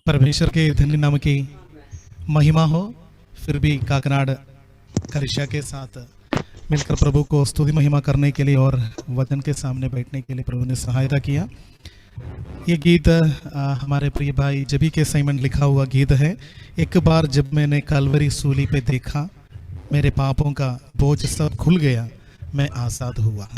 परमेश्वर के धन्य नाम की महिमा हो। फिर भी काकनाड़ कलिसिया के साथ मिलकर प्रभु को स्तुति महिमा करने के लिए और वचन के सामने बैठने के लिए प्रभु ने सहायता किया। ये गीत हमारे प्रिय भाई जबी के साइमन लिखा हुआ गीत है। एक बार जब मैंने कलवरी सूली पे देखा, मेरे पापों का बोझ सब खुल गया, मैं आज़ाद हुआ।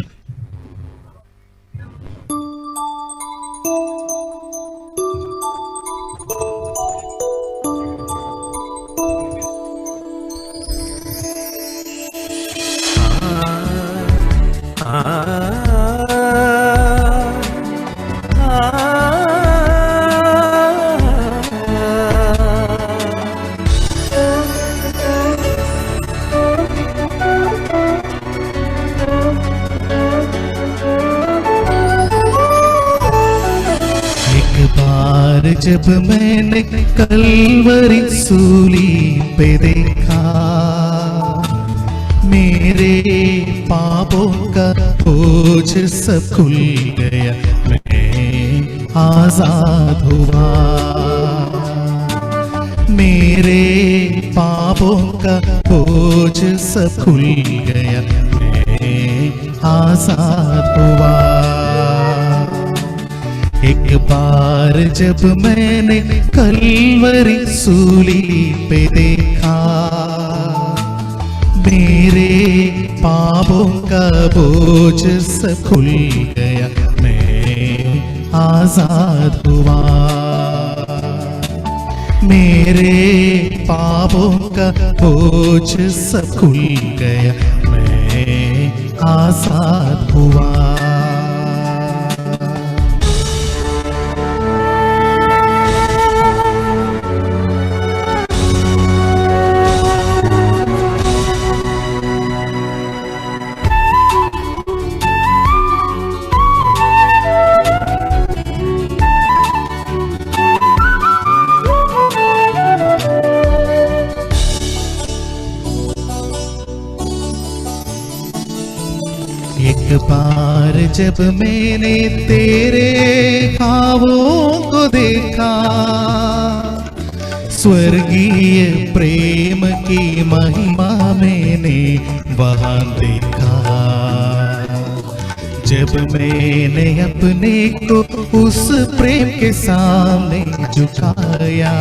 जब मैंने कलवरी सूली पे देखा, मेरे पापों का बोझ सब खुल गया, मैं आज़ाद हुआ। मेरे पापों का बोझ सब खुल गया, मैं आज़ाद हुआ। एक बार जब मैंने कलवरी सूली पे देखा, मेरे पापों का बोझ सब खुल गया, मैं आज़ाद हुआ। मेरे पापों का बोझ सब खुल गया, मैं आज़ाद हुआ। एक बार जब मैंने तेरे ख्वाबों को देखा, स्वर्गीय प्रेम की महिमा मैंने वहाँ देखा। जब मैंने अपने को उस प्रेम के सामने झुकाया,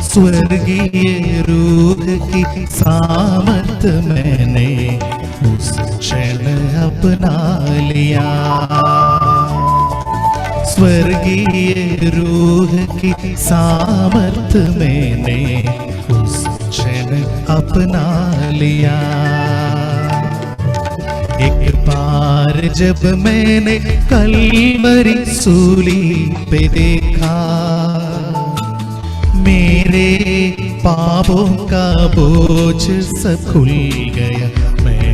स्वर्गीय रूह की सामर्थ मैंने उस क्षण अपना लिया। स्वर्गीय रूह की सामर्थ मैंने उस क्षण अपना लिया। एक बार जब मैंने कलवरी सूली पे देखा, मेरे पापों का बोझ सब खुल गया, मैं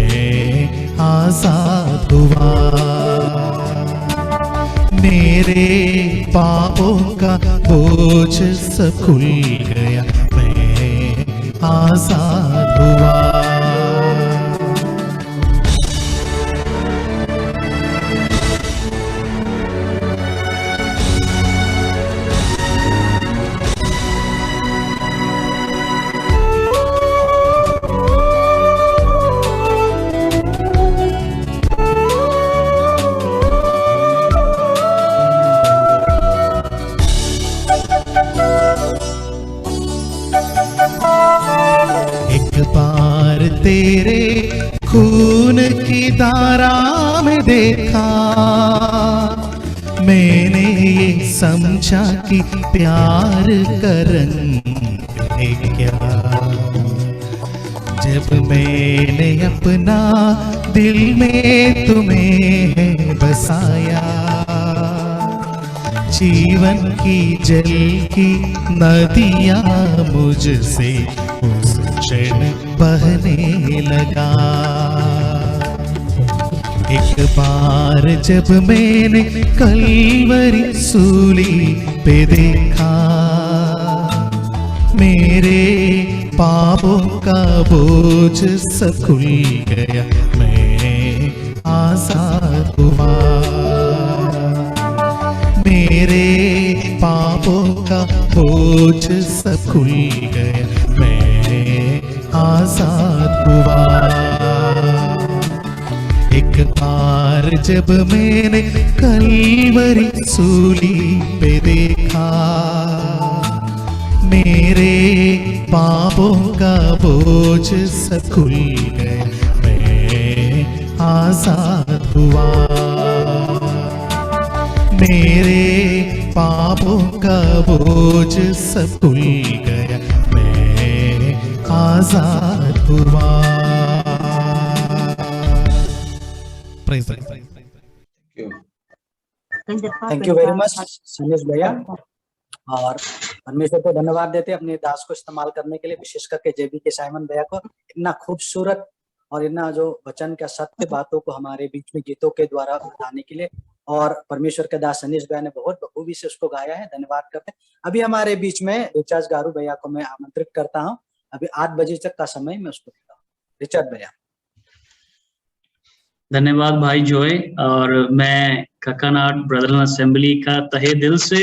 आज़ाद हुआ। मेरे पापों का बोझ सब खुल गया, मैं आज़ाद हुआ। तेरे खून की धारा में देखा, मैंने ये समझा कि प्यार का रंग है क्या। जब मैंने अपना दिल में तुम्हें है बसाया, जीवन की जल की नदियाँ मुझसे उस क्षण बहने लगा। एक बार जब मैंने कलवरी सूली पे देखा, मेरे पापों का बोझ सब खुल गया, मैं आज़ाद हुआ। मेरे पापों बोझ सब खुल गया, मैं आजाद हुआ। एक बार जब मैंने कलवरी सूली पे देखा, मेरे पापों का बोझ सब खुल गया, मैं आजाद हुआ। मेरे पापों का बोझ सब खुल गया, मैं आजाद हुआ। Praise the Lord. Thank you very much Sanish भैया। और परमेश्वर को धन्यवाद देते हैं अपने दास को इस्तेमाल करने के लिए, विशेष करके जेबी के साइमन भैया को इतना खूबसूरत और इतना जो वचन का सत्य बातों को हमारे बीच में गीतों के द्वारा बताने के लिए। और परमेश्वर के दास सनीश भैया ने बहुत बखूबी से उसको गाया है, धन्यवाद करते हैं। अभी हमारे बीच में रिचार्ज गारू भैया को मैं आमंत्रित करता हूँ। अभी 8 बजे तक का समय मैं उसको देता हूँ। रिचार्ज भैया। धन्यवाद भाई जॉय। और मैं काकानाड ब्रदरन असेंबली का तहे दिल से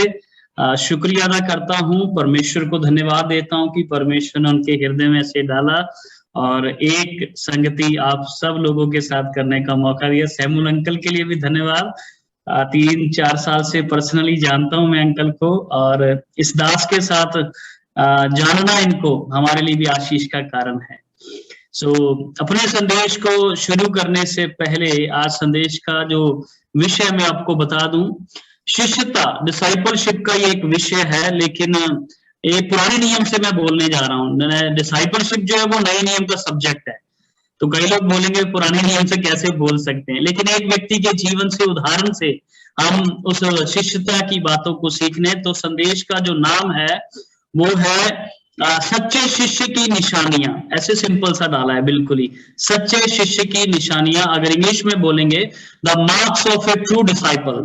शुक्रिया अदा करता हूँ, परमेश्वर को धन्यवाद देता हूँ कि परमेश्वर ने उनके हृदय में से डाला और एक संगति आप सब लोगों के साथ करने का मौका दिया। सैमुअल अंकल के लिए भी धन्यवाद। 3-4 साल से पर्सनली जानता हूँ मैं अंकल को, और इस दास के साथ जानना इनको हमारे लिए भी आशीष का कारण है। अपने संदेश को शुरू करने से पहले आज संदेश का जो विषय मैं आपको बता दूं, शिष्यता, डिसाइपलशिप का ये एक विषय है, लेकिन ये पुराने नियम से मैं बोलने जा रहा हूँ। डिसाइपलशिप जो है वो नए नियम का सब्जेक्ट है, तो कई लोग बोलेंगे पुराने नियम से कैसे बोल सकते हैं, लेकिन एक व्यक्ति के जीवन से, उदाहरण से हम उस शिष्यता की बातों को सीखने। तो संदेश का जो नाम है वो है सच्चे शिष्य की निशानियां। ऐसे सिंपल सा डाला है, बिल्कुल ही सच्चे शिष्य की निशानियां। अगर इंग्लिश में बोलेंगे the marks of A true disciple,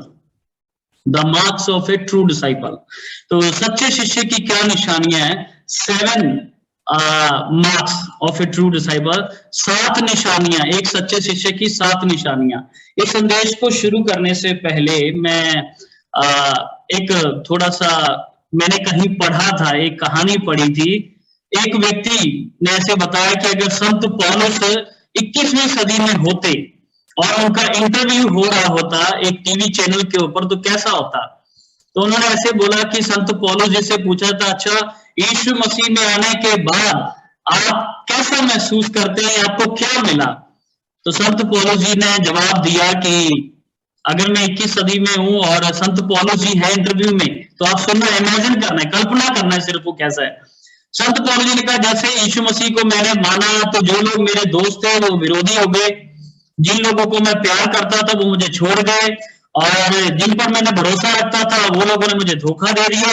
the marks of A true disciple. तो सच्चे शिष्य की क्या निशानियां हैं? 7 marks of A true disciple, 7 निशानियां, एक सच्चे शिष्य की 7 निशानियां। इस संदेश को शुरू करने से पहले मैं एक थोड़ा सा, मैंने कहीं पढ़ा था, एक कहानी पढ़ी थी। एक व्यक्ति ने ऐसे बताया कि अगर संत पौलुस 21वीं सदी में होते और उनका इंटरव्यू हो रहा होता एक टीवी चैनल के ऊपर, तो कैसा होता। तो उन्होंने ऐसे बोला कि संत पौलुस जी से पूछा था, अच्छा यीशु मसीह में आने के बाद आप कैसा महसूस करते हैं, आपको क्या मिला? तो संत पौलुस जी ने जवाब दिया कि अगर मैं 21 सदी में हूं और संत पौलुस जी है इंटरव्यू में, तो आप सुनना, इमेजिन करना है, कल्पना करना है सिर्फ वो कैसा है। संत पौलुस जी ने कहा, जैसे यीशु मसीह को मैंने माना तो जो लोग मेरे दोस्त थे वो विरोधी हो गए, जिन लोगों को मैं प्यार करता था वो मुझे छोड़ गए, और जिन पर मैंने भरोसा रखता था वो लोगों ने मुझे धोखा दे दिया।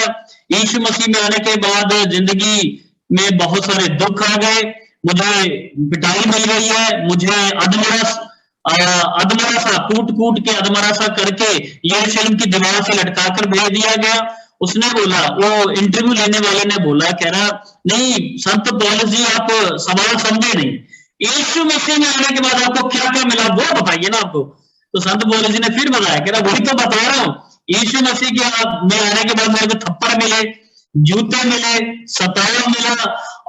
यीशु मसीह में आने के बाद जिंदगी में बहुत सारे दुख आ गए, मुझे पिटाई मिल गई है, मुझे अधमरा सा कूट के अधमरा सा करके यरूशलेम की दीवार से लटकाकर भेज दिया गया। उसने बोला, वो इंटरव्यू लेने वाले ने बोला, कह रहा नहीं संत पौलुस जी आप सवाल समझे नहीं, यीशु मसीह में आने के बाद आपको क्या क्या मिला वो बताइए ना आपको। तो संत पौलुस जी ने फिर बताया, कह रहा वही तो बता रहा हूँ, यीशु मसीह के में आने के बाद मेरे को थप्पड़ मिले, जूते मिले, सतावा मिला,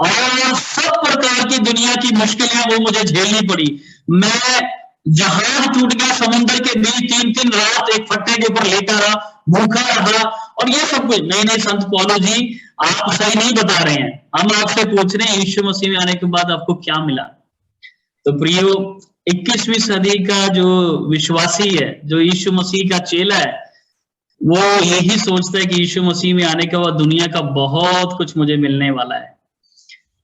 और सब प्रकार की दुनिया की मुश्किलें वो मुझे झेलनी पड़ी। मैं जहाज टूट गया समुद्र के बीच, 3-3 रात एक फट्टे के ऊपर लेटा रहा, भूखा रहा, और ये सब कुछ। नहीं संत पौलुस जी आप सही नहीं बता रहे हैं, हम आपसे पूछ रहे हैं यीशु मसीह में आने के बाद आपको क्या मिला। तो प्रियो, 21वीं सदी का जो विश्वासी है, जो यीशु मसीह का चेला है, वो यही सोचता है कि यीशु मसीह में आने के बाद दुनिया का बहुत कुछ मुझे मिलने वाला है,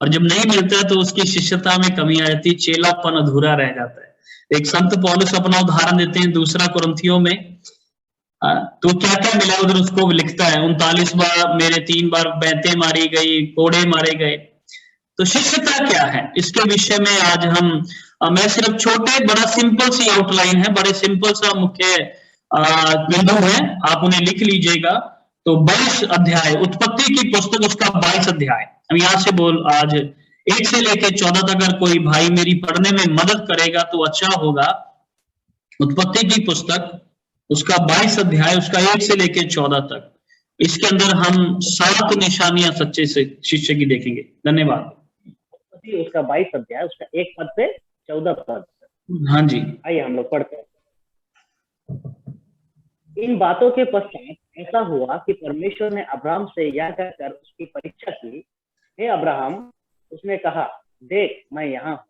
और जब नहीं मिलता तो उसकी शिष्यता में कमी आ जाती, चेलापन अधूरा रह जाता है। एक संत पौलुस अपना उदाहरण देते हैं 2 कुरिन्थियों में, तो क्या क्या मिला उधर उसको लिखता है, 39 बार मेरे 3 बार बैंतें मारी गई, कोड़े मारे गए। तो शिष्यता क्या है, इसके विषय में आज मैं सिर्फ छोटे, बड़ा सिंपल सी आउटलाइन है, बड़े सिंपल सा मुख्य बिंदु है, आप उन्हें लिख लीजिएगा। तो 22 अध्याय, उत्पत्ति की पुस्तक उसका 22 अध्याय, हम यहाँ से बोल आज 1 से लेकर 14 तक अगर कोई भाई मेरी पढ़ने में मदद करेगा तो अच्छा होगा। उत्पत्ति की पुस्तक उसका 22 अध्याय, उसका 1 से लेकर 14 तक। इसके अंदर हम 7 निशानियां सच्चे से शिष्य की देखेंगे। धन्यवाद। उसका 22 अध्याय, उसका 1 पद से 14 पद। हाँ जी, आइए हम लोग पढ़ते हैं। इन बातों के पश्चात ऐसा हुआ कि परमेश्वर ने अब्राहम से यह कहकर उसकी परीक्षा की, हे अब्राहम, उसने कहा, देख मैं यहाँ हूँ।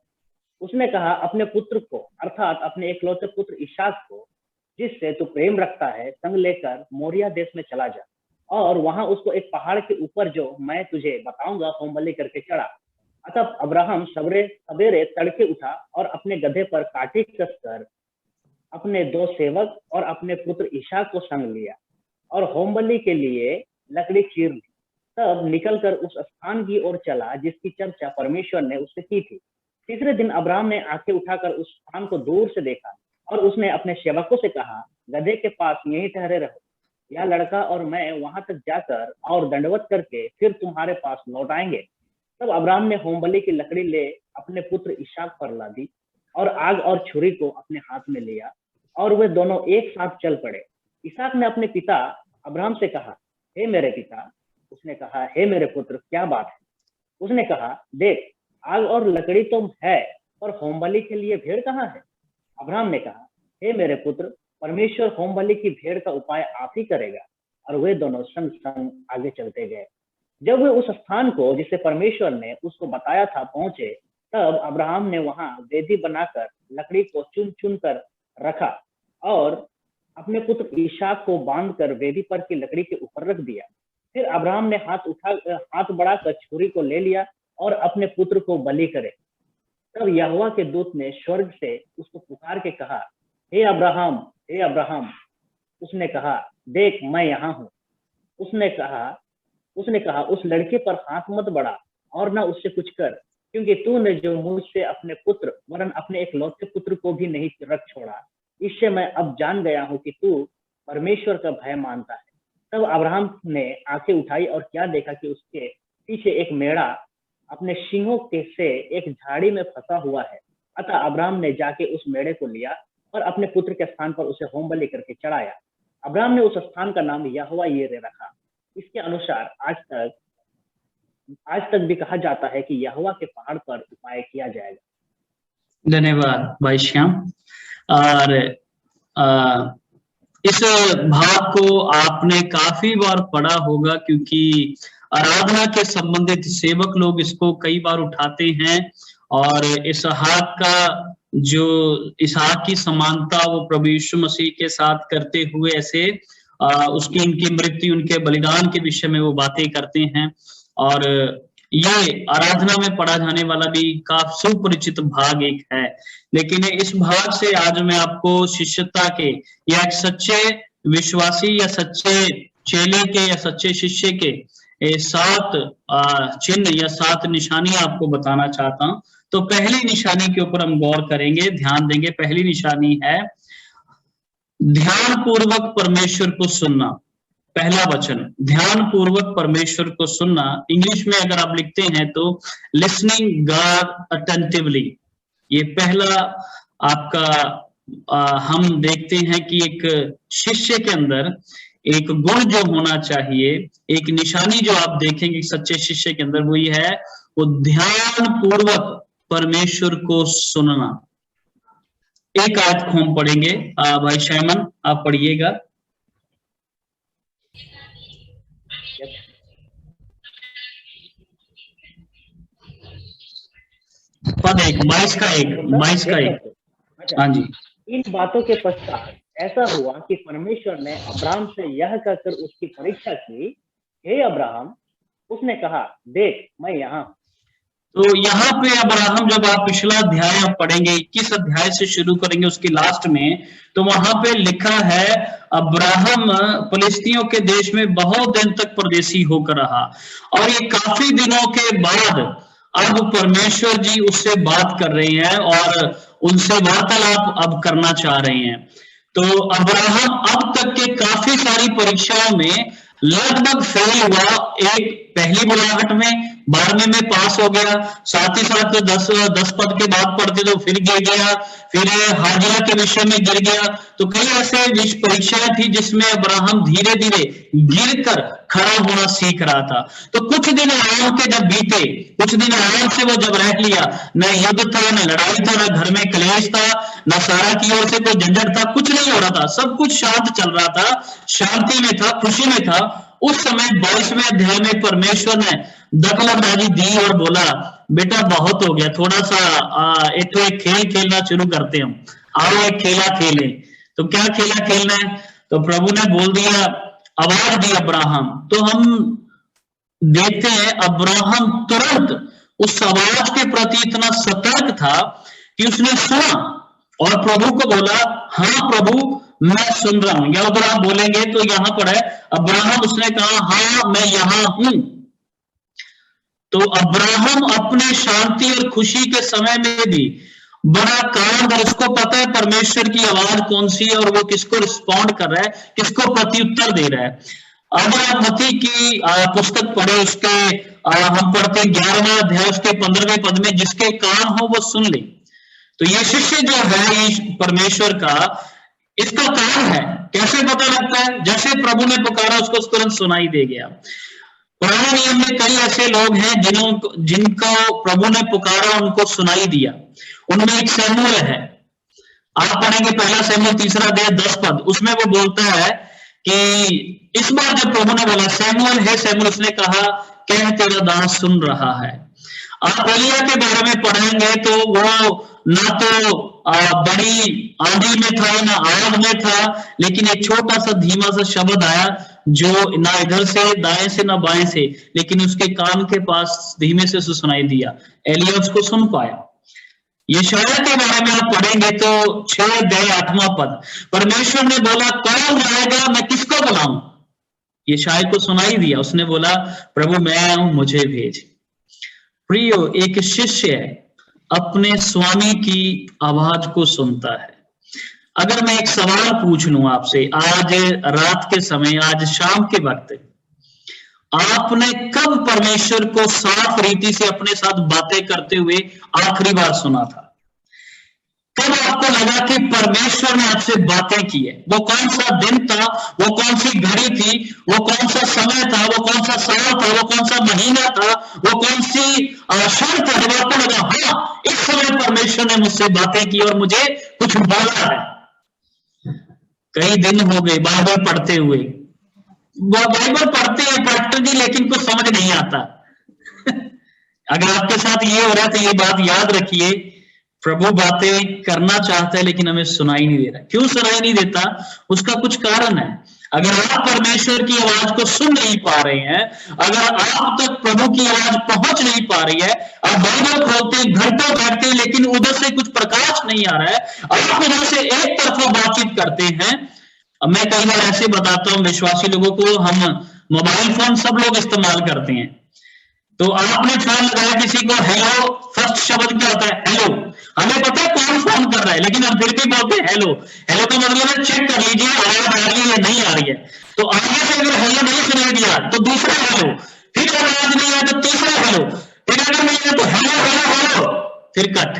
उसने कहा, अपने पुत्र को अर्थात अपने इकलौते पुत्र इसहाक को, जिससे तू प्रेम रखता है, संग लेकर मोरिया देश में चला जा और वहां उसको एक पहाड़ के ऊपर जो मैं तुझे बताऊंगा होम बलि करके चढ़ा। अतः अब्राहम सवेरे तड़के उठा और अपने गधे पर काठी कसकर अपने 2 सेवक और अपने पुत्र इसहाक को संग लिया और होम बलि के लिए लकड़ी चीर ली। तब निकलकर उस स्थान की ओर चला जिसकी चर्चा परमेश्वर ने उससे की थी। तीसरे दिन अब्राहम ने आंखें उठाकर उस स्थान को दूर से देखा और उसने अपने सेवकों से कहा, गधे के पास यहीं ठहरे रहो, यह लड़का और मैं वहां तक जाकर और दंडवत करके फिर तुम्हारे पास लौट आएंगे। तब अब्राहम ने होम बलि की लकड़ी ले अपने पुत्र इसहाक पर लादी और आग और छुरी को अपने हाथ में लिया और वे दोनों एक साथ चल पड़े। इसहाक ने अपने पिता अब्राहम से कहा, हे मेरे पिता। उसने कहा, हे मेरे पुत्र, क्या बात है? उसने कहा, देख आग और लकड़ी तो है, पर होम बलि के लिए भेड़ कहाँ है? अब्राहम ने कहा, हे मेरे पुत्र, परमेश्वर होम बलि की भेड़ का उपाय आप ही करेगा। और वे दोनों संग संग आगे चलते गए। जब वे उस स्थान को जिसे परमेश्वर ने उसको बताया था पहुंचे, तब अब्राहम ने वहां वेदी बनाकर लकड़ी को चुन चुन कर रखा और अपने पुत्र इसहाक को बांधकर वेदी पर की लकड़ी के ऊपर रख दिया। फिर अब्राहम ने हाथ बढ़ाकर छुरी को ले लिया और अपने पुत्र को बलि करे। तब यहोवा के दूत ने स्वर्ग से उसको पुकार के कहा, हे अब्राहम, हे अब्राहम। उसने कहा, देख मैं यहाँ हूँ। उसने कहा, उस लड़के पर हाथ मत बढ़ा और न उससे कुछ कर, क्योंकि तूने जो मुझसे अपने पुत्र वरन अपने इकलौते पुत्र को भी नहीं रख छोड़ा, इससे मैं अब जान गया हूँ कि तू परमेश्वर का भय मानता है। तब अब्राहम ने आंखें उठाई और क्या देखा कि उसके पीछे एक मेढ़ा अपने सींगों के से एक झाड़ी में फंसा हुआ है। अतः अब्राहम ने जाके उस मेढ़े को लिया और अपने पुत्र के स्थान पर उसे होम बलि करके चढ़ाया। अब्राहम ने उस स्थान का नाम यहोवा यीरे रखा। इसके अनुसार आज तक भी कहा जाता है कि यहोवा के पहाड़ पर उपाय किया जाएगा। धन्यवाद भाई श्याम। और इस भाग को आपने काफी बार पढ़ा होगा, क्योंकि आराधना के संबंधित सेवक लोग इसको कई बार उठाते हैं और इसहाक की समानता वो प्रभु यीशु मसीह के साथ करते हुए ऐसे उनकी मृत्यु, उनके बलिदान के विषय में वो बातें करते हैं। और ये आराधना में पढ़ा जाने वाला भी काफी सुपरिचित भाग एक है। लेकिन इस भाग से आज मैं आपको शिष्यता के या एक सच्चे विश्वासी या सच्चे चेले के या सच्चे शिष्य के 7 चिन्ह या 7 निशानियां आपको बताना चाहता हूं। तो पहली निशानी के ऊपर हम गौर करेंगे, ध्यान देंगे। पहली निशानी है ध्यान पूर्वक परमेश्वर को सुनना। पहला वचन, ध्यान पूर्वक परमेश्वर को सुनना। इंग्लिश में अगर आप लिखते हैं तो लिसनिंग गॉड अटेंटिवली। ये पहला आपका हम देखते हैं कि एक शिष्य के अंदर एक गुण जो होना चाहिए, एक निशानी जो आप देखेंगे सच्चे शिष्य के अंदर, वो ये है, वो ध्यान पूर्वक परमेश्वर को सुनना। एक आयत को हम पढ़ेंगे, भाई शैमन आप पढ़िएगा। पद 1, 22 का 1। हाँ जी। इन बातों के पश्चात ऐसा हुआ कि परमेश्वर ने अब्राहम से यह कहकर उसकी परीक्षा की, हे अब्राहम। उसने कहा, देख मैं यहाँ हूँ। तो यहाँ पे अब्राहम, जब आप पिछला अध्याय आप पढ़ेंगे, 21 अध्याय से शुरू करेंगे उसकी लास्ट में, तो वहां पे लिखा है अब्राहम फिलिस्तियों के देश में बहुत दिन तक परदेसी होकर रहा और ये काफी दिनों के बाद अब परमेश्वर जी उससे बात कर रहे हैं और उनसे वार्तालाप अब करना चाह रहे हैं। तो अब्राहम अब तक के काफी सारी परीक्षाओं में लगभग फेल हुआ। एक पहली बुलाहट में, 12वें में पास हो गया, साथ ही साथ 10 पद के बाद पढ़ते तो फिर गिर गया, फिर हाजिरा के विषय में गिर गया। तो कई ऐसे परीक्षाएं थी जिसमें अब्राहम धीरे धीरे गिरकर खड़ा होना सीख रहा था। तो कुछ दिन आराम के जब बीते, कुछ दिन आराम से वो जब रह लिया, न युद्ध था, न लड़ाई था, न घर में क्लेश था, न सारा की ओर से कोई झंझट था, कुछ नहीं हो रहा था, सब कुछ शांत चल रहा था, शांति में था, खुशी में था। उस समय 22वें अध्याय में परमेश्वर ने दखलंदाजी दी और बोला, बेटा बहुत हो गया, थोड़ा सा एक खेल खेलना शुरू करते हम, आओ एक खेला खेलें। तो क्या खेला खेलना है? तो प्रभु ने बोल दिया, आवाज दी अब्राहम। तो हम देखते हैं अब्राहम तुरंत उस आवाज के प्रति इतना सतर्क था कि उसने सुना और प्रभु को बोला, हाँ प्रभु मैं सुन रहा हूं। या अगर आप बोलेंगे तो यहां पर है अब्राहम, उसने कहा हाँ मैं यहां हूं। तो अब्राहम अपने शांति और खुशी के समय में भी बड़ा काम, और उसको पता है परमेश्वर की आवाज कौन सी है और वो किसको रिस्पॉन्ड कर रहा है, किसको प्रत्युत्तर दे रहा है। अगर आप मत्ती की पुस्तक पढ़े, उसके हम पढ़ते 11वें अध्याय उसके 15वें पद में, जिसके कान हो वो सुन ले। तो ये शिष्य जो है ये परमेश्वर का, इसका काम है। कैसे पता लगता है? जैसे प्रभु ने पुकारा उसको तुरंत सुनाई दे गया। पुराने नियम में कई ऐसे लोग हैं जिनको प्रभु ने पुकारा, उनको सुनाई दिया। उनमें एक शमूएल है, आप पढ़ेंगे 1 शमूएल 3 अध्याय 10 पद, उसमें वो बोलता है कि इस बार जब प्रभु ने बोला शमूएल है शमूएल, उसने कहा कह तेरा दास सुन रहा है। आप एलिय्याह के बारे में पढ़ेंगे तो वो ना तो बड़ी आंधी में था ना आग में था, लेकिन एक छोटा सा धीमा सा शब्द आया जो ना इधर से दाएं से ना बाएं से, लेकिन उसके कान के पास धीमे से सुनाई दिया। एलिय्याह उसको सुन पाया। यशायाह के बारे में आप पढ़ेंगे तो 6 अध्याय 8वां पद, परमेश्वर ने बोला कौन जाएगा, मैं किसको बुलाऊं? यशायाह को सुनाई दिया, उसने बोला प्रभु मैं हूं, मुझे भेज। प्रियो, एक शिष्य अपने स्वामी की आवाज को सुनता है। अगर मैं एक सवाल पूछ लूं आपसे आज रात के समय, आज शाम के वक्त, आपने कब परमेश्वर को साफ रीति से अपने साथ बातें करते हुए आखिरी बार सुना था? कब आपको लगा कि परमेश्वर ने आपसे बातें की है? वो कौन सा दिन था, वो कौन सी घड़ी थी, वो कौन सा समय था, वो कौन सा साल था, वो कौन सा महीना था, वो कौन सी क्षण था जब आपको लगा हाँ इस समय परमेश्वर ने मुझसे बातें की और मुझे कुछ बोला है? कई दिन हो गए बाइबल पढ़ते हुए, बाइबल पढ़ते हैं प्रैक्टिकली, लेकिन कुछ समझ नहीं आता। अगर आपके साथ ये हो रहा है तो ये बात याद रखिए, प्रभु बातें करना चाहता है लेकिन हमें सुनाई नहीं दे रहा। क्यों सुनाई नहीं देता? उसका कुछ कारण है। अगर आप परमेश्वर की आवाज को सुन नहीं पा रहे हैं, अगर आप तक प्रभु की आवाज पहुंच नहीं पा रही है, आप बाइबल खोलते हैं, घंटों बैठते हैं, लेकिन उधर से कुछ प्रकाश नहीं आ रहा है, आप उधर से एक तरफा बातचीत करते हैं। मैं कई बार ऐसे बताता हूं विश्वासी लोगों को, हम मोबाइल फोन सब लोग इस्तेमाल करते हैं, तो आपने फोन लगाया किसी को, हेलो, फर्स्ट शब्द क्या होता है? हेलो। हमें पता है कौन फोन कर रहा है, लेकिन हम फिर भी बोलते हैं हेलो। हेलो का मतलब है चेक कर लीजिए आवाज आ रही है या नहीं आ रही है। तो आगे से अगर हेलो नहीं सुनाई दिया तो दूसरा हेलो, फिर आवाज नहीं आया तो तीसरा हेलो, फिर अगर नहीं आया तो हेलो हेलो हेलो, फिर कट।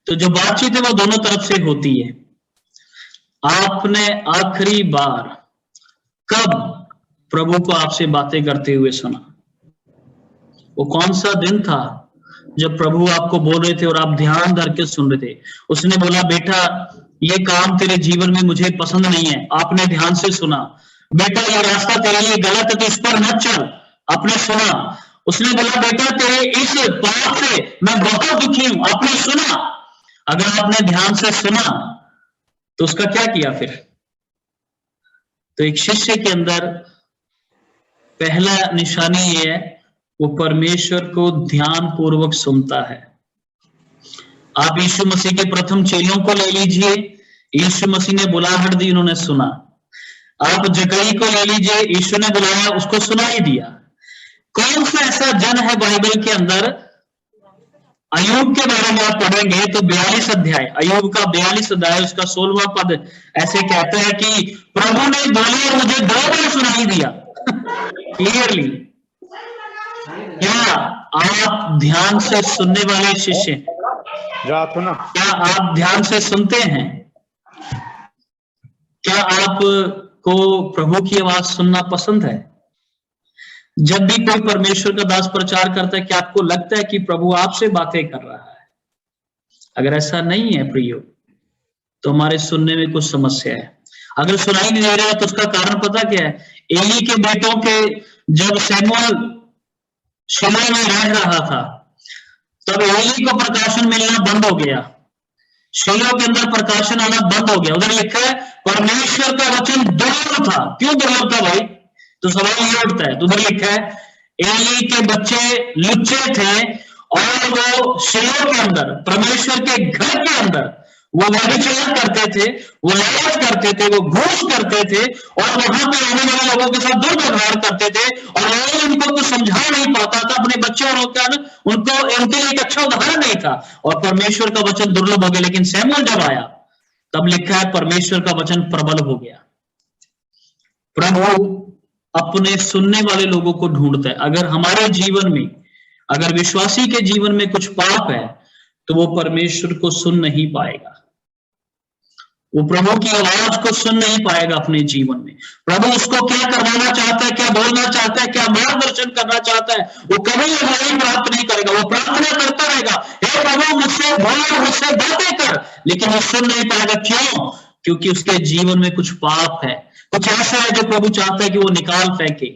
तो जो बातचीत है वो दोनों तरफ से होती है। आपने आखिरी बार कब प्रभु को आपसे बातें करते हुए सुना? वो कौन सा दिन था जब प्रभु आपको बोल रहे थे और आप ध्यान धर के सुन रहे थे? उसने बोला बेटा ये काम तेरे जीवन में मुझे पसंद नहीं है, आपने ध्यान से सुना। बेटा ये रास्ता तेरे लिए गलत है तो इस पर मत चल, आपने सुना। उसने बोला बेटा तेरे इस पाप से मैं बहुत दुखी हूं, आपने सुना। अगर आपने ध्यान से सुना तो उसका क्या किया फिर? तो एक शिष्य के अंदर पहला निशानी ये है, वो परमेश्वर को ध्यान पूर्वक सुनता है। आप यीशु मसीह के प्रथम चेलों को ले लीजिए, यीशु मसीह ने बुलाहट दी, उन्होंने सुना। आप जकई को ले लीजिए, यीशु ने बुलाया, उसको सुनाई दिया। कौन सा ऐसा जन है बाइबल के अंदर? अय्यूब के बारे में आप पढ़ेंगे तो 42 अध्याय, अय्यूब का 42 अध्याय उसका 16वां पद ऐसे कहता है कि प्रभु ने बोला और मुझे 2 बार सुनाई दिया क्लियरली। क्या आप ध्यान से सुनने वाले शिष्य हैं? क्या आप ध्यान से सुनते हैं? क्या आपको प्रभु की आवाज सुनना पसंद है? जब भी कोई परमेश्वर का दास प्रचार करता है, क्या आपको लगता है कि प्रभु आपसे बातें कर रहा है? अगर ऐसा नहीं है प्रियो, तो हमारे सुनने में कुछ समस्या है। अगर सुनाई नहीं दे रहा है तो उसका कारण पता क्या है? एली के बेटों के जब शमूएल शिलो में रह रहा था, तब एली को प्रकाशन मिलना बंद हो गया, शिलो के अंदर प्रकाशन आना बंद हो गया। उधर लिखा है परमेश्वर का वचन दुर्लभ था। क्यों दुर्लभ था भाई? तो सवाल ये उठता है। तो उधर लिखा है एली के बच्चे लुच्चे थे और वो शिलो के अंदर, परमेश्वर के घर के अंदर वो व्यभिचार करते थे, वो लालच करते थे, वो घूस करते थे और वहां पे आने वाले लोगों के साथ दुर्व्यवहार करते थे। और एली उनको कुछ समझा नहीं पाता था, अपने बच्चों और उनको उनके लिए एक अच्छा उदाहरण नहीं था और परमेश्वर का वचन दुर्लभ हो गया। लेकिन शमूएल जब आया, तब लिखा है परमेश्वर का वचन प्रबल हो गया। प्रभु अपने सुनने वाले लोगों को ढूंढता है। अगर हमारे जीवन में, अगर विश्वासी के जीवन में कुछ पाप है, तो वो परमेश्वर को सुन नहीं पाएगा, वो प्रभु की आवाज को सुन नहीं पाएगा अपने जीवन में। प्रभु उसको क्या करवाना चाहता है, क्या बोलना चाहता है, क्या मार्गदर्शन करना चाहता है, वो कभी अगुवाई प्राप्त नहीं करेगा। वो प्रार्थना करता रहेगा, हे प्रभु मुझसे बोल, मुझसे बातें कर, लेकिन वो सुन नहीं पाएगा। क्यों? क्योंकि उसके जीवन में कुछ पाप है, कुछ ऐसा है जो प्रभु चाहता है कि वो निकाल फेंके,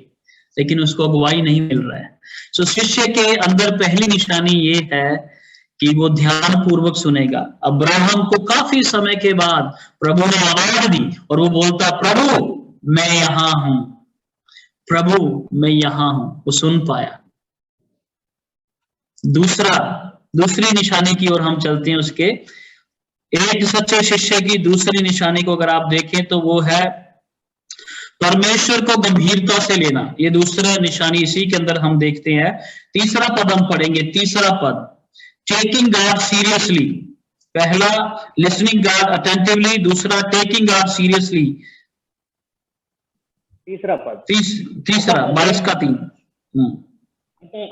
लेकिन उसको अगुवाई नहीं मिल रहा है। तो शिष्य के अंदर पहली निशानी ये है कि वो ध्यान पूर्वक सुनेगा। अब्राहम को काफी समय के बाद प्रभु ने आवाज दी और वो बोलता, प्रभु मैं यहां हूं, प्रभु मैं यहां हूं। वो सुन पाया। दूसरी निशानी की ओर हम चलते हैं। उसके एक सच्चे शिष्य की दूसरी निशानी को अगर आप देखें तो वो है परमेश्वर को गंभीरता से लेना। ये दूसरा निशानी इसी के अंदर हम देखते हैं। तीसरा पद हम पढ़ेंगे। तीसरा पद, टेकिंग गॉड सीरियसली। पहला लिसनिंग गॉड अटेंटिवली, दूसरा टेकिंग गॉड सीरियसली। तीसरा पद, तीसरा 22 का 3।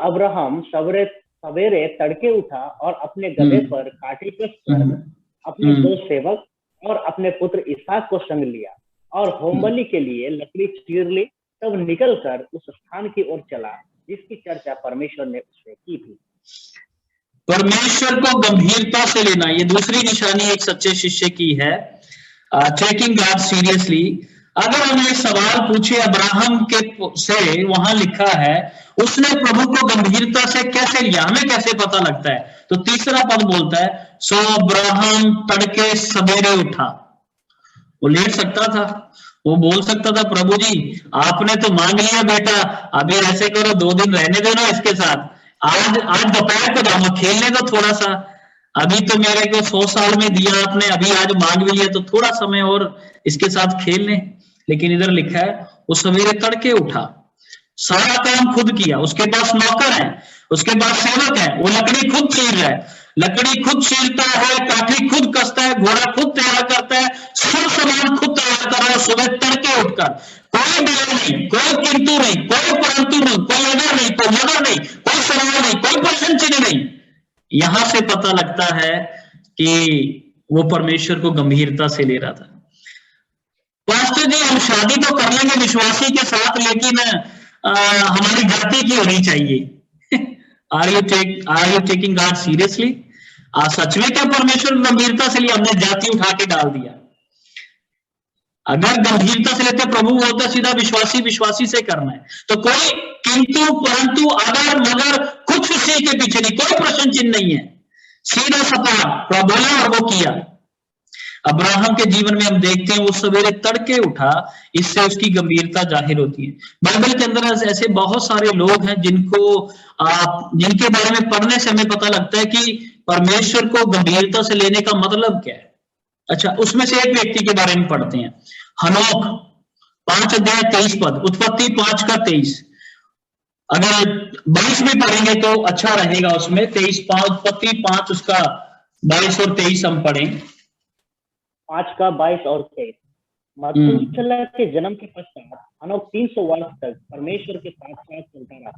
अब्राहम सवेरे तड़के उठा और अपने गधे पर काठी कसकर अपने दो सेवक और अपने पुत्र इसहाक को संग लिया और होमबलि के लिए लकड़ी चीर ली। तब निकलकर उस स्थान की ओर चला जिसकी चर्चा परमेश्वर ने उससे की थी। परमेश्वर को गंभीरता से लेना, ये दूसरी निशानी एक सच्चे शिष्य की है। Taking God seriously. अगर हमें सवाल पूछे अब्राहम के से, वहां लिखा है उसने प्रभु को गंभीरता से कैसे लिया, हमें कैसे पता लगता है? तो तीसरा पद बोलता है, सो अब्राहम तड़के सवेरे उठा। वो लेट सकता था, वो बोल सकता था, प्रभु जी आपने तो मांग लिया बेटा, अभी ऐसे करो 2 दिन रहने दो ना इसके साथ, आज दोपहर को जाओ खेलने दो थोड़ा सा, अभी तो मेरे को 100 साल में दिया आपने, अभी आज मांग भी लिया तो थोड़ा समय और इसके साथ खेल लें। लेकिन इधर लिखा है वो सवेरे तड़के उठा, सारा काम खुद किया। उसके पास नौकर है, उसके पास सेवक है, वो लकड़ी खुद चीर रहा है, लकड़ी खुद चीरता है, काठी खुद कसता है, घोड़ा खुद तैयार करता है, सब सामान खुद तैयार कर रहा है सुबह तड़के उठकर। कोई बिल नहीं, कोई किंतु नहीं, कोई परंतु नहीं, कोई अगर नहीं, कोई मगर नहीं, कोई सवाल नहीं, कोई प्रश्न चिन्ह नहीं। यहां से पता लगता है कि वो परमेश्वर को गंभीरता से ले रहा था। पास्टर जी हम शादी तो कर लेंगे विश्वासी के साथ, लेकिन हमारी जाति की होनी चाहिए। Are you taking God seriously? सच में क्या परमेश्वर गंभीरता से लिया? हमने जाति उठा के डाल दिया। अगर गंभीरता से लेते प्रभु बोलता सीधा विश्वासी से करना है, तो कोई किंतु परंतु अगर मगर कुछ उसी के पीछे नहीं, कोई प्रश्न चिन्ह नहीं है, सीधा सपा प्रभु बोला और वो किया। अब्राहम के जीवन में हम देखते हैं वो सवेरे तड़के उठा, इससे उसकी गंभीरता जाहिर होती है। बाइबल के अंदर ऐसे बहुत सारे लोग हैं जिनके बारे में पढ़ने से हमें पता लगता है कि परमेश्वर को गंभीरता से लेने का मतलब क्या है। अच्छा, उसमें से एक व्यक्ति के बारे में पढ़ते हैं, हनोक 5 अध्याय 23 पद, उत्पत्ति 5 का 23। अगर 22 में पढ़ेंगे तो अच्छा रहेगा। उसमें 23 उत्पत्ति 5 उसका 22 और 23 हम पढ़ें। 5 का 22 और 23। मथुसेलह के जन्म के पश्चात हनोक 300 वर्ष तक परमेश्वर के साथ साथ चलता रहा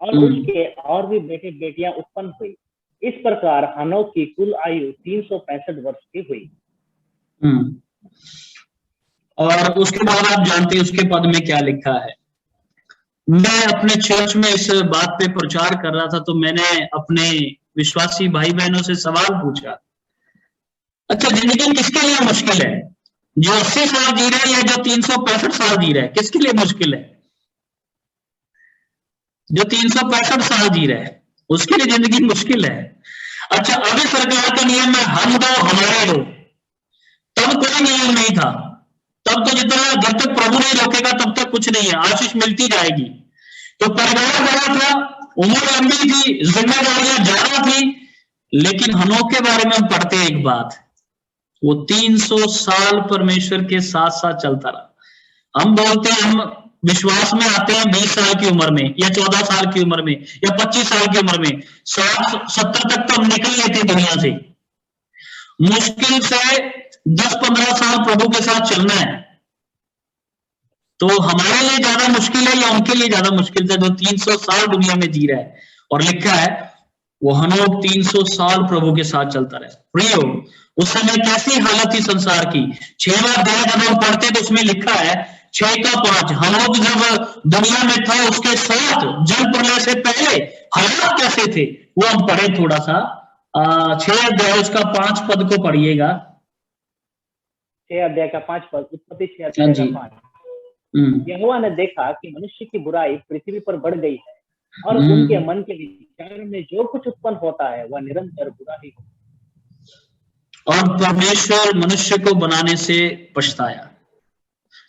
और उसके और भी बेटे बेटियां उत्पन्न हुई। इस प्रकार हनोक की कुल आयु 365 वर्ष की हुई। और उसके बाद आप जानते हैं उसके पद में क्या लिखा है। मैं अपने चर्च में इस बात पे प्रचार कर रहा था, तो मैंने अपने विश्वासी भाई बहनों से सवाल पूछा, अच्छा जिंदगी किसके लिए मुश्किल है? जो 80 साल जी रहा है या जो 365 साल जी रहा है, किसके लिए मुश्किल है? जो 365 साल जी रहा है उसके लिए जिंदगी मुश्किल है। अच्छा, अभी सरकार का नियम है हम दो हमारे दो, तब कोई नियम नहीं था। तब तो जितना, जब तक प्रभु नहीं रोकेगा तब तक कुछ नहीं है, आशीष मिलती जाएगी। तो परिवार बड़ा था, उम्र लंबी थी, जिम्मेदारियां ज्यादा थी, लेकिन हनोक के बारे में हम पढ़ते हैं एक बात, वो 300 साल परमेश्वर के साथ साथ चलता रहा। हम बोलते हैं, हम विश्वास में आते हैं 20 साल की उम्र में या 14 साल की उम्र में या 25 साल की उम्र में, 60-70 तक तो हम निकल लेते दुनिया से। मुश्किल से 10-15 साल प्रभु के साथ चलना है, तो हमारे लिए ज्यादा मुश्किल है या उनके लिए ज्यादा मुश्किल था जो 300 साल दुनिया में जी रहा है? और लिखा है वो हनोक 300 साल प्रभु के साथ चलता रहा। प्रियो, उस समय कैसी हालत थी संसार की? 6वां अध्याय जब हम पढ़ते तो उसमें लिखा है 6:5, हनोक जब दुनिया में था उसके साथ जल प्रलय से पहले हालात कैसे थे वो हम पढ़े थोड़ा सा। 6 अध्याय उसका 5 पद को पढ़िएगा। 6 अध्याय का 5 पद, उत्पत्ति 6 अध्याय का 5। यहोवा ने देखा कि मनुष्य की बुराई पृथ्वी पर बढ़ गई है और उनके मन के विचार में जो कुछ उत्पन्न होता है वह निरंतर बुरा ही होता है। और परमेश्वर मनुष्य को बनाने से पछताया।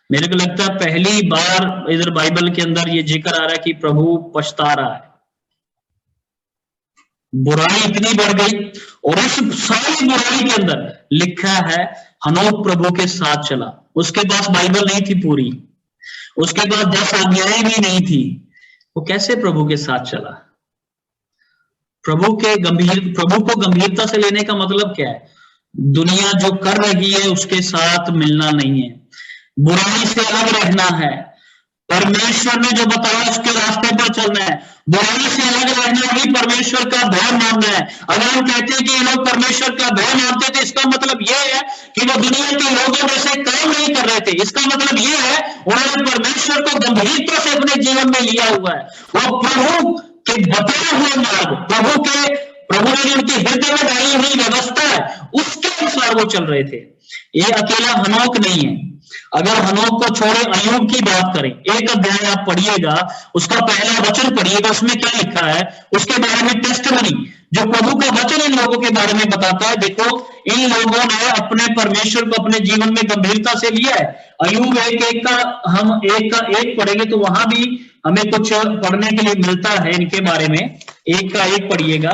मेरे को लगता है पहली बार इधर बाइबल के अंदर ये जिक्र आ रहा है कि प्रभु पछता रहा है। बुराई इतनी बढ़ गई और इस सारी बुराई के अंदर लिखा है हनोक प्रभु के साथ चला। उसके पास बाइबल नहीं थी पूरी, उसके पास 10 आज्ञाएं भी नहीं थी, वो कैसे प्रभु के साथ चला? प्रभु को गंभीरता से लेने का मतलब क्या है? दुनिया जो कर रही है उसके साथ मिलना नहीं है, बुराई से अलग रहना है, परमेश्वर ने जो बताया उसके रास्ते पर चलना है, बुराई से अलग रहना ही परमेश्वर का भय मानना है। अगर हम कहते हैं कि ये लोग परमेश्वर का भय मानते थे, इसका मतलब यह है कि वो दुनिया के लोगों जैसे काम नहीं कर रहे थे। इसका मतलब यह है उन्होंने परमेश्वर को गंभीरता से अपने जीवन में लिया हुआ है। वो प्रभु के बताए हुए मार्ग, प्रभु ने जो उनके हृदय में डाली हुई व्यवस्था है उसके अनुसार वो चल रहे थे। ये अकेला हनोक नहीं है। अगर हनोक को छोड़े अय्यूब की बात करें, 1 अध्याय आप पढ़िएगा, उसका पहला वचन पढ़िएगा, उसमें क्या लिखा है उसके बारे में टेस्टिमनी, जो प्रभु का वचन इन लोगों के बारे में बताता है। देखो, इन लोगों ने अपने परमेश्वर को अपने जीवन में गंभीरता से लिया है। अय्यूब 1:1 का हम 1 का 1 पढ़ेंगे तो वहां भी हमें कुछ पढ़ने के लिए मिलता है इनके बारे में। 1 का 1 पढ़िएगा।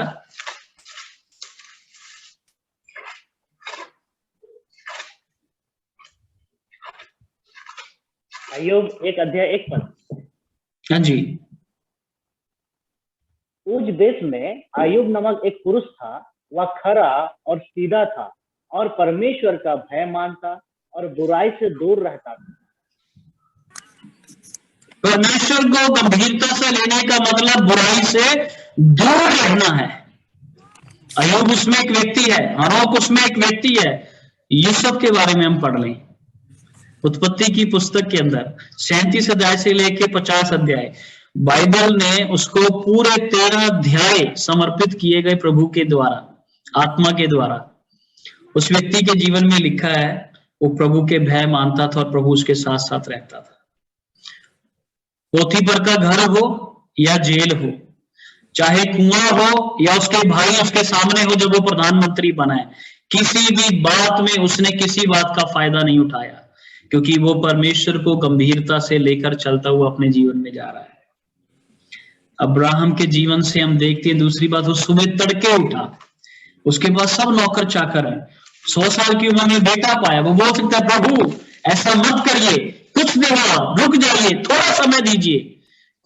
अय्यूब 1 अध्याय 1 पद। हाँ जी। उज देश में अय्यूब नामक एक पुरुष था, वह खरा और सीधा था और परमेश्वर का भय मानता और बुराई से दूर रहता था। परमेश्वर को गंभीरता से लेने का मतलब बुराई से दूर रहना है। अय्यूब उसमें एक व्यक्ति है, हनोक उसमें एक व्यक्ति है। ये सब के बारे में हम पढ़ लें उत्पत्ति की पुस्तक के अंदर 37 अध्याय से लेके 50 अध्याय बाइबल ने उसको पूरे 13 अध्याय समर्पित किए गए प्रभु के द्वारा, आत्मा के द्वारा। उस व्यक्ति के जीवन में लिखा है वो प्रभु के भय मानता था और प्रभु उसके साथ साथ रहता था। पोथीपर का घर हो या जेल हो, चाहे कुआं हो या उसके भाई उसके सामने हो जब वो प्रधानमंत्री बना है, किसी भी बात में उसने किसी बात का फायदा नहीं उठाया, क्योंकि वो परमेश्वर को गंभीरता से लेकर चलता हुआ अपने जीवन में जा रहा है। अब्राहम के जीवन से हम देखते हैं, दूसरी बात, वो सुबह तड़के उठा, उसके पास सब नौकर चाकर है, 100 साल की उम्र में बेटा पाया। वो बोल सकता है प्रभु ऐसा मत करिए, कुछ देर रुक जाइए, थोड़ा समय दीजिए।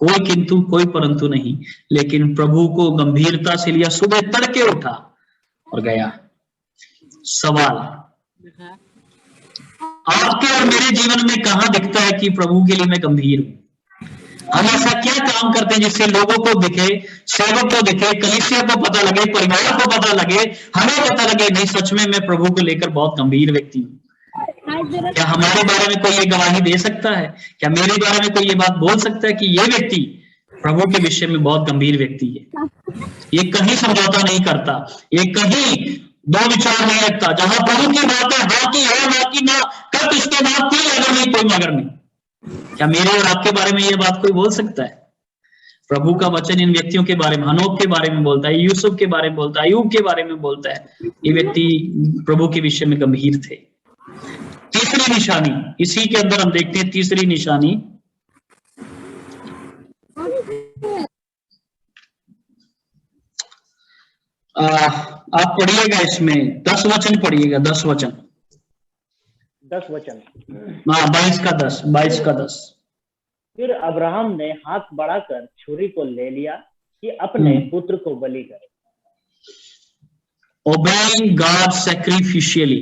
कोई किंतु कोई परंतु नहीं, लेकिन प्रभु को गंभीरता से लिया, सुबह तड़के उठा और गया। सवाल, आपके और मेरे जीवन में कहां दिखता है कि प्रभु के लिए मैं गंभीर हूं? हम ऐसा क्या काम करते हैं जिससे लोगों को दिखे, सेवक को दिखे, कलीसिया को पता लगे, परिवार को पता लगे, हमें पता लगे नहीं सच में मैं प्रभु को लेकर बहुत गंभीर व्यक्ति हूँ। क्या हमारे बारे में कोई ये गवाही दे सकता है? क्या मेरे बारे में कोई ये बात बोल सकता है कि ये व्यक्ति प्रभु के विषय में बहुत गंभीर व्यक्ति है? ये कहीं समझौता नहीं करता, ये कहीं दो विचार नहीं रखता। जहां प्रभु की बात है, हाँ की है, ना की ना, कब इसके बाद कोई अगर नहीं, कोई मगर नहीं। क्या मेरे और आपके बारे में ये बात कोई बोल सकता है? प्रभु का वचन इन व्यक्तियों के बारे में, हनोक के बारे में बोलता है, यूसुफ के बारे में बोलता है, अय्यूब के बारे में बोलता है। ये व्यक्ति प्रभु के विषय में गंभीर थे। तीसरी निशानी, इसी के अंदर हम देखते हैं तीसरी निशानी, आप पढ़िएगा इसमें 10 वचन पढ़िएगा, 10 वचन, 10 वचन। हाँ 22 का 10। फिर अब्राहम ने हाथ बढ़ाकर छुरी को ले लिया कि अपने पुत्र को बलि करे। ओबेइंग गॉड सैक्रिफिशियली,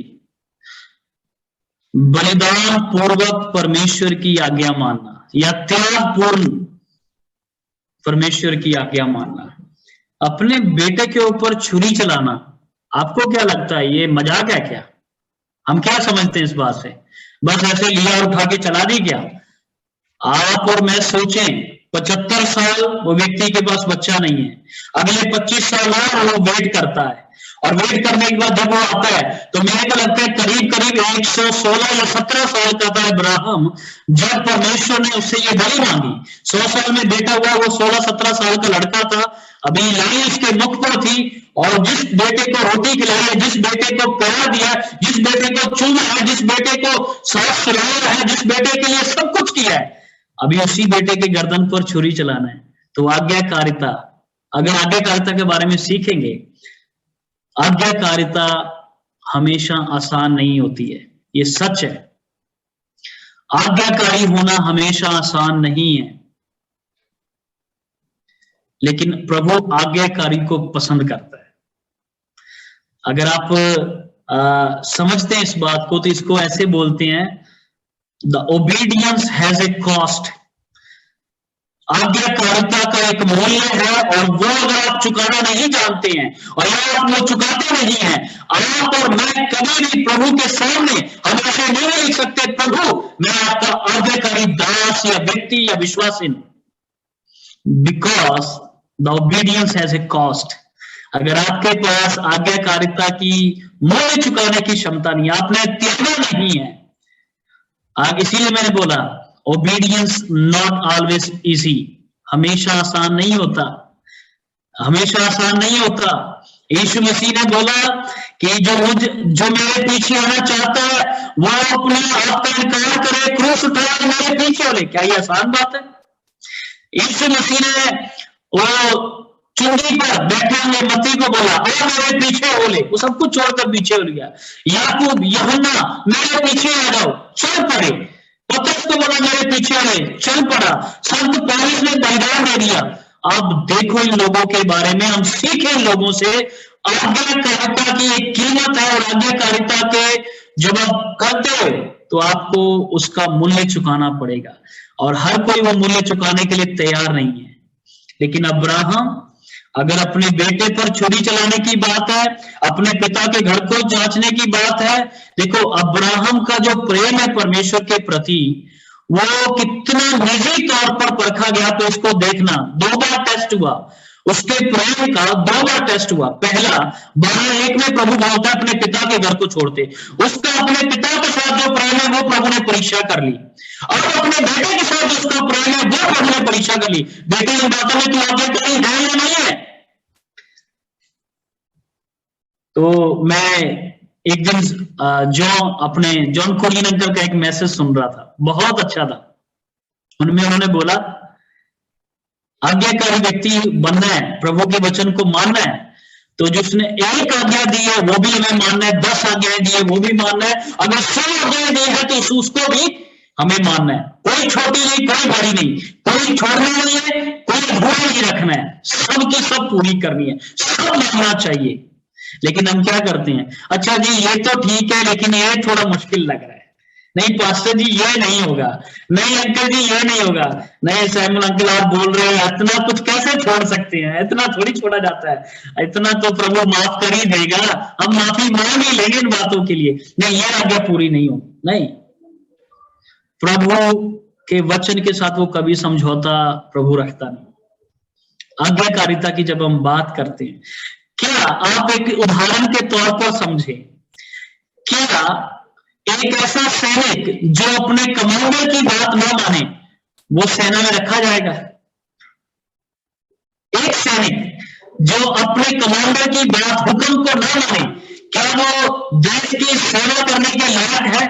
बलिदान पूर्वक परमेश्वर की आज्ञा मानना या त्यागपूर्ण परमेश्वर की आज्ञा मानना। अपने बेटे के ऊपर छुरी चलाना, आपको क्या लगता है ये मजाक है क्या? हम क्या समझते हैं इस बात से? बस ऐसे लिया और उठा के चला दी क्या? आप और मैं सोचें, 75 साल वो व्यक्ति के पास बच्चा नहीं है, अगले 25 साल और वो वेट करता है, और वेट करने के बाद जब वो आता है तो मेरे को लगता है करीब करीब 116 या 17 साल का था अब्राहम जब परमेश्वर ने उससे ये बलि मांगी। 100 साल में बेटा हुआ, वो 16-17 साल का लड़का था, अभी लाई उसके मुख पर थी, और जिस बेटे को रोटी खिलाई है, जिस बेटे को प्यार दिया, जिस बेटे को चूमा है, जिस बेटे को साफ सुलाया है, जिस बेटे के लिए सब कुछ किया है, अभी उसी बेटे के गर्दन पर छुरी चलाना है। तो आज्ञाकारिता, अगर आज्ञाकारिता के बारे में सीखेंगे, आज्ञाकारिता हमेशा आसान नहीं होती है, ये सच है। आज्ञाकारी होना हमेशा आसान नहीं है, लेकिन प्रभु आज्ञाकारी को पसंद करता है। अगर आप समझते हैं इस बात को, तो इसको ऐसे बोलते हैं, the obedience has a cost. आज्ञाकारिता का एक मूल्य है, और वो अगर आप चुकाना नहीं जानते हैं और आप वो चुकाते नहीं हैं, आप और मैं कभी भी प्रभु के सामने हम ऐसे नहीं लिख सकते, प्रभु मैं आपका आज्ञाकारी दास या व्यक्ति या विश्वासी हूं, because the obedience has a cost. अगर आपके पास आज्ञाकारिता की मूल्य चुकाने की क्षमता नहीं, आपने त्यागा नहीं है, इसीलिए मैंने बोला ओबीडियंस नॉट ऑलवेज इजी, हमेशा आसान नहीं होता, हमेशा आसान नहीं होता। यीशु मसीह ने बोला कि जो मेरे पीछे आना चाहता है वो अपने आप का इनकार करे, क्रूस उठाए मेरे पीछे चले। क्या ये आसान बात है? यीशु मसीह ने वो चुंगी पर बैठे हुए मत्ती को बोला और मेरे पीछे बोले, वो सब कुछ छोड़कर पीछे हो गया। याकूब, यूहन्ना मेरे पीछे आ जाओ, चल पड़े। पतरस को बोला मेरे पीछे आए, चल पड़ा। संत पौलुस ने बलिदान दे दिया। अब देखो इन लोगों के बारे में, हम सीखें इन लोगों से। आज्ञाकारिता की एक कीमत है, और आज्ञाकारिता के जब आप करते हो तो आपको उसका मूल्य चुकाना पड़ेगा, और हर कोई वो मूल्य चुकाने के लिए तैयार नहीं है। लेकिन अब्राहम, अगर अपने बेटे पर छुरी चलाने की बात है, अपने पिता के घर को जांचने की बात है, देखो अब्राहम का जो प्रेम है परमेश्वर के प्रति, वो कितना निजी तौर पर परखा गया, तो इसको देखना। 2 बार टेस्ट हुआ, उसके प्रेम का 2 बार टेस्ट हुआ। पहला 12:1 में प्रभु बोलता है अपने पिता के घर को छोड़ते, उसका अपने पिता के साथ जो प्रेम है वो प्रभु ने परीक्षा कर ली, और अपने बेटे के साथ उसका प्रेम है वो प्रभु ने परीक्षा कर ली। बेटे इन बातों में तू आज्ञाकारी है या नहीं है? तो मैं एक दिन जॉन कोलिन अंकल का एक मैसेज सुन रहा था, बहुत अच्छा था। उनमें उन्होंने बोला आज्ञाकारी व्यक्ति बनना है, प्रभु के वचन को मानना है, तो जिसने एक आज्ञा दी है वो भी हमें मानना है, 10 आज्ञाएं दी है वो भी मानना है, अगर 100 आज्ञाएं दी है तो उसको भी हमें मानना है। कोई छोटी नहीं, कोई बड़ी नहीं, कोई छोड़ना नहीं है, कोई अधूरा नहीं रखना है, सबकी सब पूरी करनी है, सब मानना चाहिए। लेकिन हम क्या करते हैं, अच्छा जी ये तो ठीक है लेकिन ये थोड़ा मुश्किल लग रहा है, नहीं पास्टर जी ये नहीं होगा, नहीं अंकल जी ये नहीं होगा, नहीं सैमुअल अंकल आप बोल रहे हैं इतना कुछ कैसे छोड़ सकते हैं, इतना थोड़ी छोड़ा जाता है, इतना तो प्रभु माफ कर ही देगा, हम माफी मांग ही लेंगे इन बातों के लिए। नहीं, ये आज्ञा पूरी नहीं हो, नहीं, प्रभु के वचन के साथ वो कभी समझौता प्रभु रखता नहीं। आज्ञाकारिता की जब हम बात करते हैं, क्या आप एक उदाहरण के तौर पर समझे, क्या एक ऐसा सैनिक जो अपने कमांडर की बात न माने वो सेना में रखा जाएगा? एक सैनिक जो अपने कमांडर की बात हुक्म को न माने, क्या वो देश की सेवा करने के लायक है?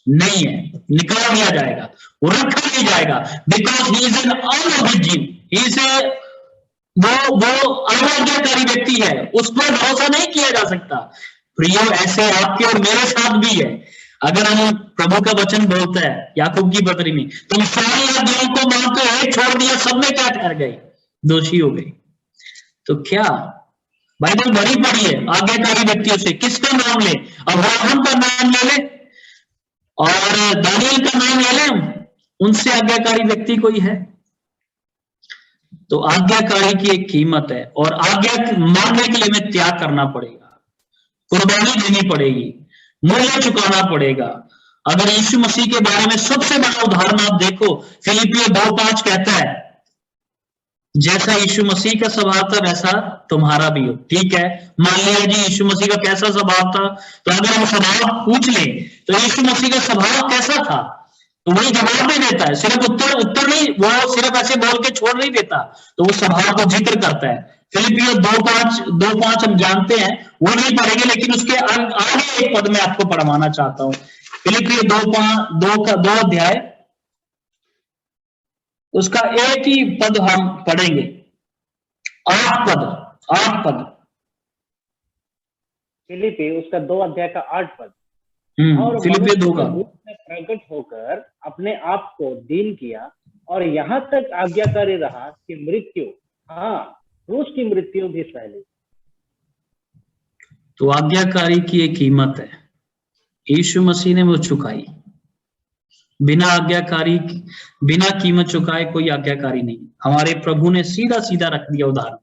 नहीं है, निकाल दिया जाएगा, वो रखा नहीं जाएगा, because he is an unobedient, he is वो अनाज्ञाकारी व्यक्ति है, उस पर भरोसा नहीं किया जा सकता। प्रियो, ऐसे आपके और मेरे साथ भी है। अगर हम प्रभु का वचन बोलता है याकूब की पत्री में, तुम सारी आज्ञाओं को मानते हो, छोड़ दिया, सब में क्या ठहर गए? दोषी हो गए। तो क्या बाइबल भरी पड़ी है आज्ञाकारी व्यक्तियों से? किसका नाम ले? अब्राहम का नाम ले ले और दानियल का नाम ले ले, उनसे आज्ञाकारी व्यक्ति कोई है? तो आज्ञाकारी की एक कीमत है, और आज्ञा मानने के लिए हमें त्याग करना पड़ेगा, कुर्बानी देनी पड़ेगी, मूल्य चुकाना पड़ेगा। अगर यीशु मसीह के बारे में सबसे बड़ा उदाहरण आप देखो, फिलिपियों 2:5 कहता है, जैसा यीशु मसीह का स्वभाव था वैसा तुम्हारा भी हो। ठीक है, मान लिया जी यीशु मसीह का कैसा स्वभाव था, तो अगर हम स्वभाव पूछ लें तो यीशु मसीह का स्वभाव कैसा था, तो वही जवाब नहीं देता है, सिर्फ उत्तर नहीं, वो सिर्फ ऐसे बोल के छोड़ नहीं देता, तो वो स्वभाव को जिक्र करता है। फिलिपियों 2:5 हम जानते हैं, वो नहीं पढ़ेंगे, लेकिन उसके आगे एक पद में आपको पढ़वाना चाहता हूं। फिलिपियों 2 अध्याय, उसका एक ही पद हम पढ़ेंगे, 8 पद। फिलिपी उसका 2 अध्याय का 8 पद। और फिलिपियों 2 का प्रकट होकर अपने आप को दीन किया और यहाँ तक आज्ञाकारी रहा कि मृत्यु, हाँ, क्रूस की मृत्यु भी सहली। तो आज्ञाकारी की एक कीमत है, यीशु मसीह ने वो चुकाई। बिना आज्ञाकारी, बिना कीमत चुकाए कोई आज्ञाकारी नहीं। हमारे प्रभु ने सीधा सीधा रख दिया उदाहरण,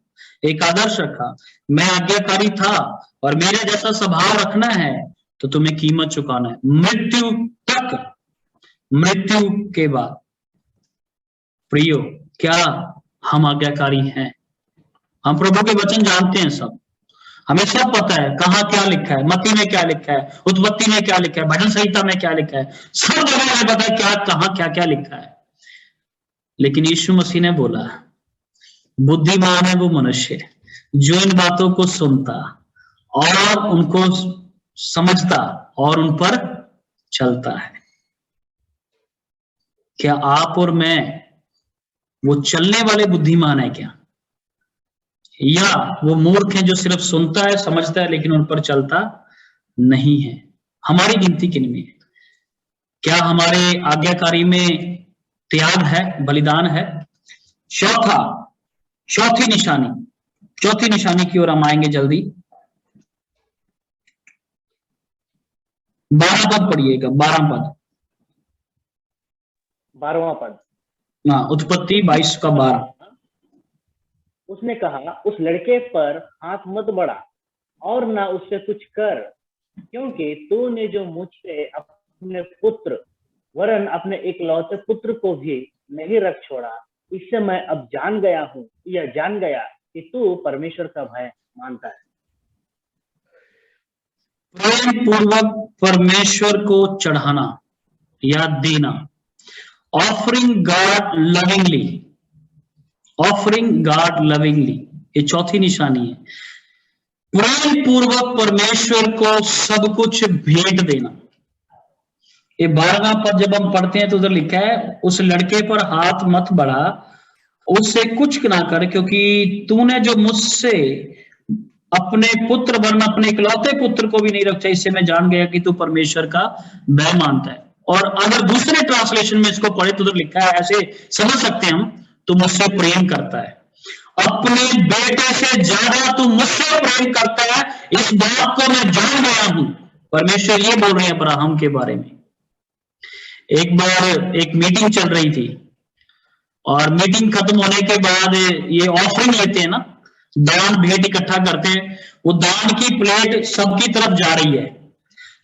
एक आदर्श रखा, मैं आज्ञाकारी था और मेरे जैसा स्वभाव रखना है तो तुम्हें कीमत चुकाना है, मृत्यु तक। मृत्यु के बाद प्रियो, क्या हम आज्ञाकारी हैं? हम प्रभु के वचन जानते हैं, सब हमें सब पता है कहाँ क्या लिखा है, मत्ती में क्या लिखा है, उत्पत्ति में क्या लिखा है, भजन संहिता में क्या लिखा है, सब जगह हमें पता है क्या कहाँ क्या क्या लिखा है। लेकिन यीशु मसीह ने बोला, बुद्धिमान है वो मनुष्य जो इन बातों को सुनता और उनको समझता और उन पर चलता है। क्या आप और मैं वो चलने वाले बुद्धिमान है क्या, या वो मूर्ख है जो सिर्फ सुनता है, समझता है, लेकिन उन पर चलता नहीं है? हमारी गिनती किन में है? क्या हमारे आज्ञाकारी में त्याग है, बलिदान है? चौथी निशानी की ओर हम आएंगे जल्दी। 12 पद पढ़िएगा, 12वां पद। हाँ, उत्पत्ति 22 का 12। उसने कहा, उस लड़के पर हाथ मत बढ़ा और ना उससे कुछ कर, क्योंकि तूने जो मुझसे अपने पुत्र वरन अपने इकलौते पुत्र को भी नहीं रख छोड़ा, इससे मैं अब जान गया कि तू परमेश्वर का भय मानता है। प्रेम पूर्वक परमेश्वर को चढ़ाना या देना, ऑफरिंग गॉड लविंगली, ये चौथी निशानी है। प्रेम पूर्वक परमेश्वर को सब कुछ भेंट देना। ये 12वां पद जब हम पढ़ते हैं तो उधर लिखा है, उस लड़के पर हाथ मत बढ़ा, उससे कुछ ना कर, क्योंकि तूने जो मुझसे अपने पुत्र वरन अपने इकलौते पुत्र को भी नहीं रखा, इससे मैं जान गया कि तू परमेश्वर का भय मानता है। और अगर दूसरे ट्रांसलेशन में इसको पढ़े तो उधर लिखा है, ऐसे समझ सकते हैं हम, तू मुझसे प्रेम करता है, अपने बेटे से ज्यादा तू मुझसे प्रेम करता है, इस बात को मैं जान गया हूं। परमेश्वर ये बोल रहे हैं अब्राहम के बारे में, एक बार एक मीटिंग चल रही थी और मीटिंग खत्म होने के बाद ये ऑफरिंग लेते हैं ना, दान भेंट इकट्ठा करते हैं, वो दान की प्लेट सबकी तरफ जा रही है,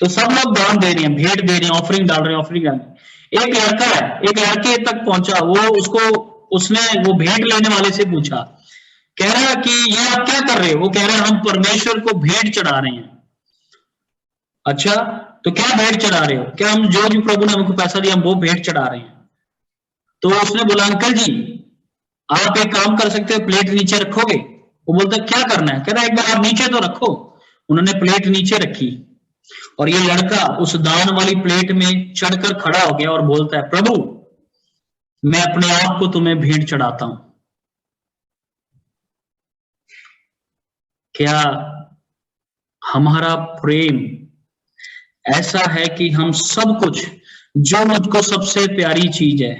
तो सब लोग दान दे रहे हैं, भेंट दे रहे हैं, ऑफरिंग डाल रहे हैं, ऑफरिंग डाल रहे हैं। एक लड़का है, एक लड़के तक पहुंचा, उसने वो भेंट लेने वाले से पूछा, कह रहा कि ये आप क्या कर रहे हो? वो कह रहे हैं हम परमेश्वर को भेंट चढ़ा रहे हैं। अच्छा, तो क्या भेंट चढ़ा रहे हो? क्या हम जो भी प्रभु ने हमको पैसा दिया हम वो भेंट चढ़ा रहे हैं? तो उसने बोला, अंकल जी आप एक काम कर सकते हो, प्लेट नीचे रखोगे? वो बोलता क्या करना है? कह रहा है एक बार आप नीचे तो रखो। उन्होंने प्लेट नीचे रखी और ये लड़का उस दान वाली प्लेट में चढ़कर खड़ा हो गया और बोलता है, प्रभु मैं अपने आप को तुम्हें भेंट चढ़ाता हूं। क्या हमारा प्रेम ऐसा है कि हम सब कुछ, जो मुझको सबसे प्यारी चीज है,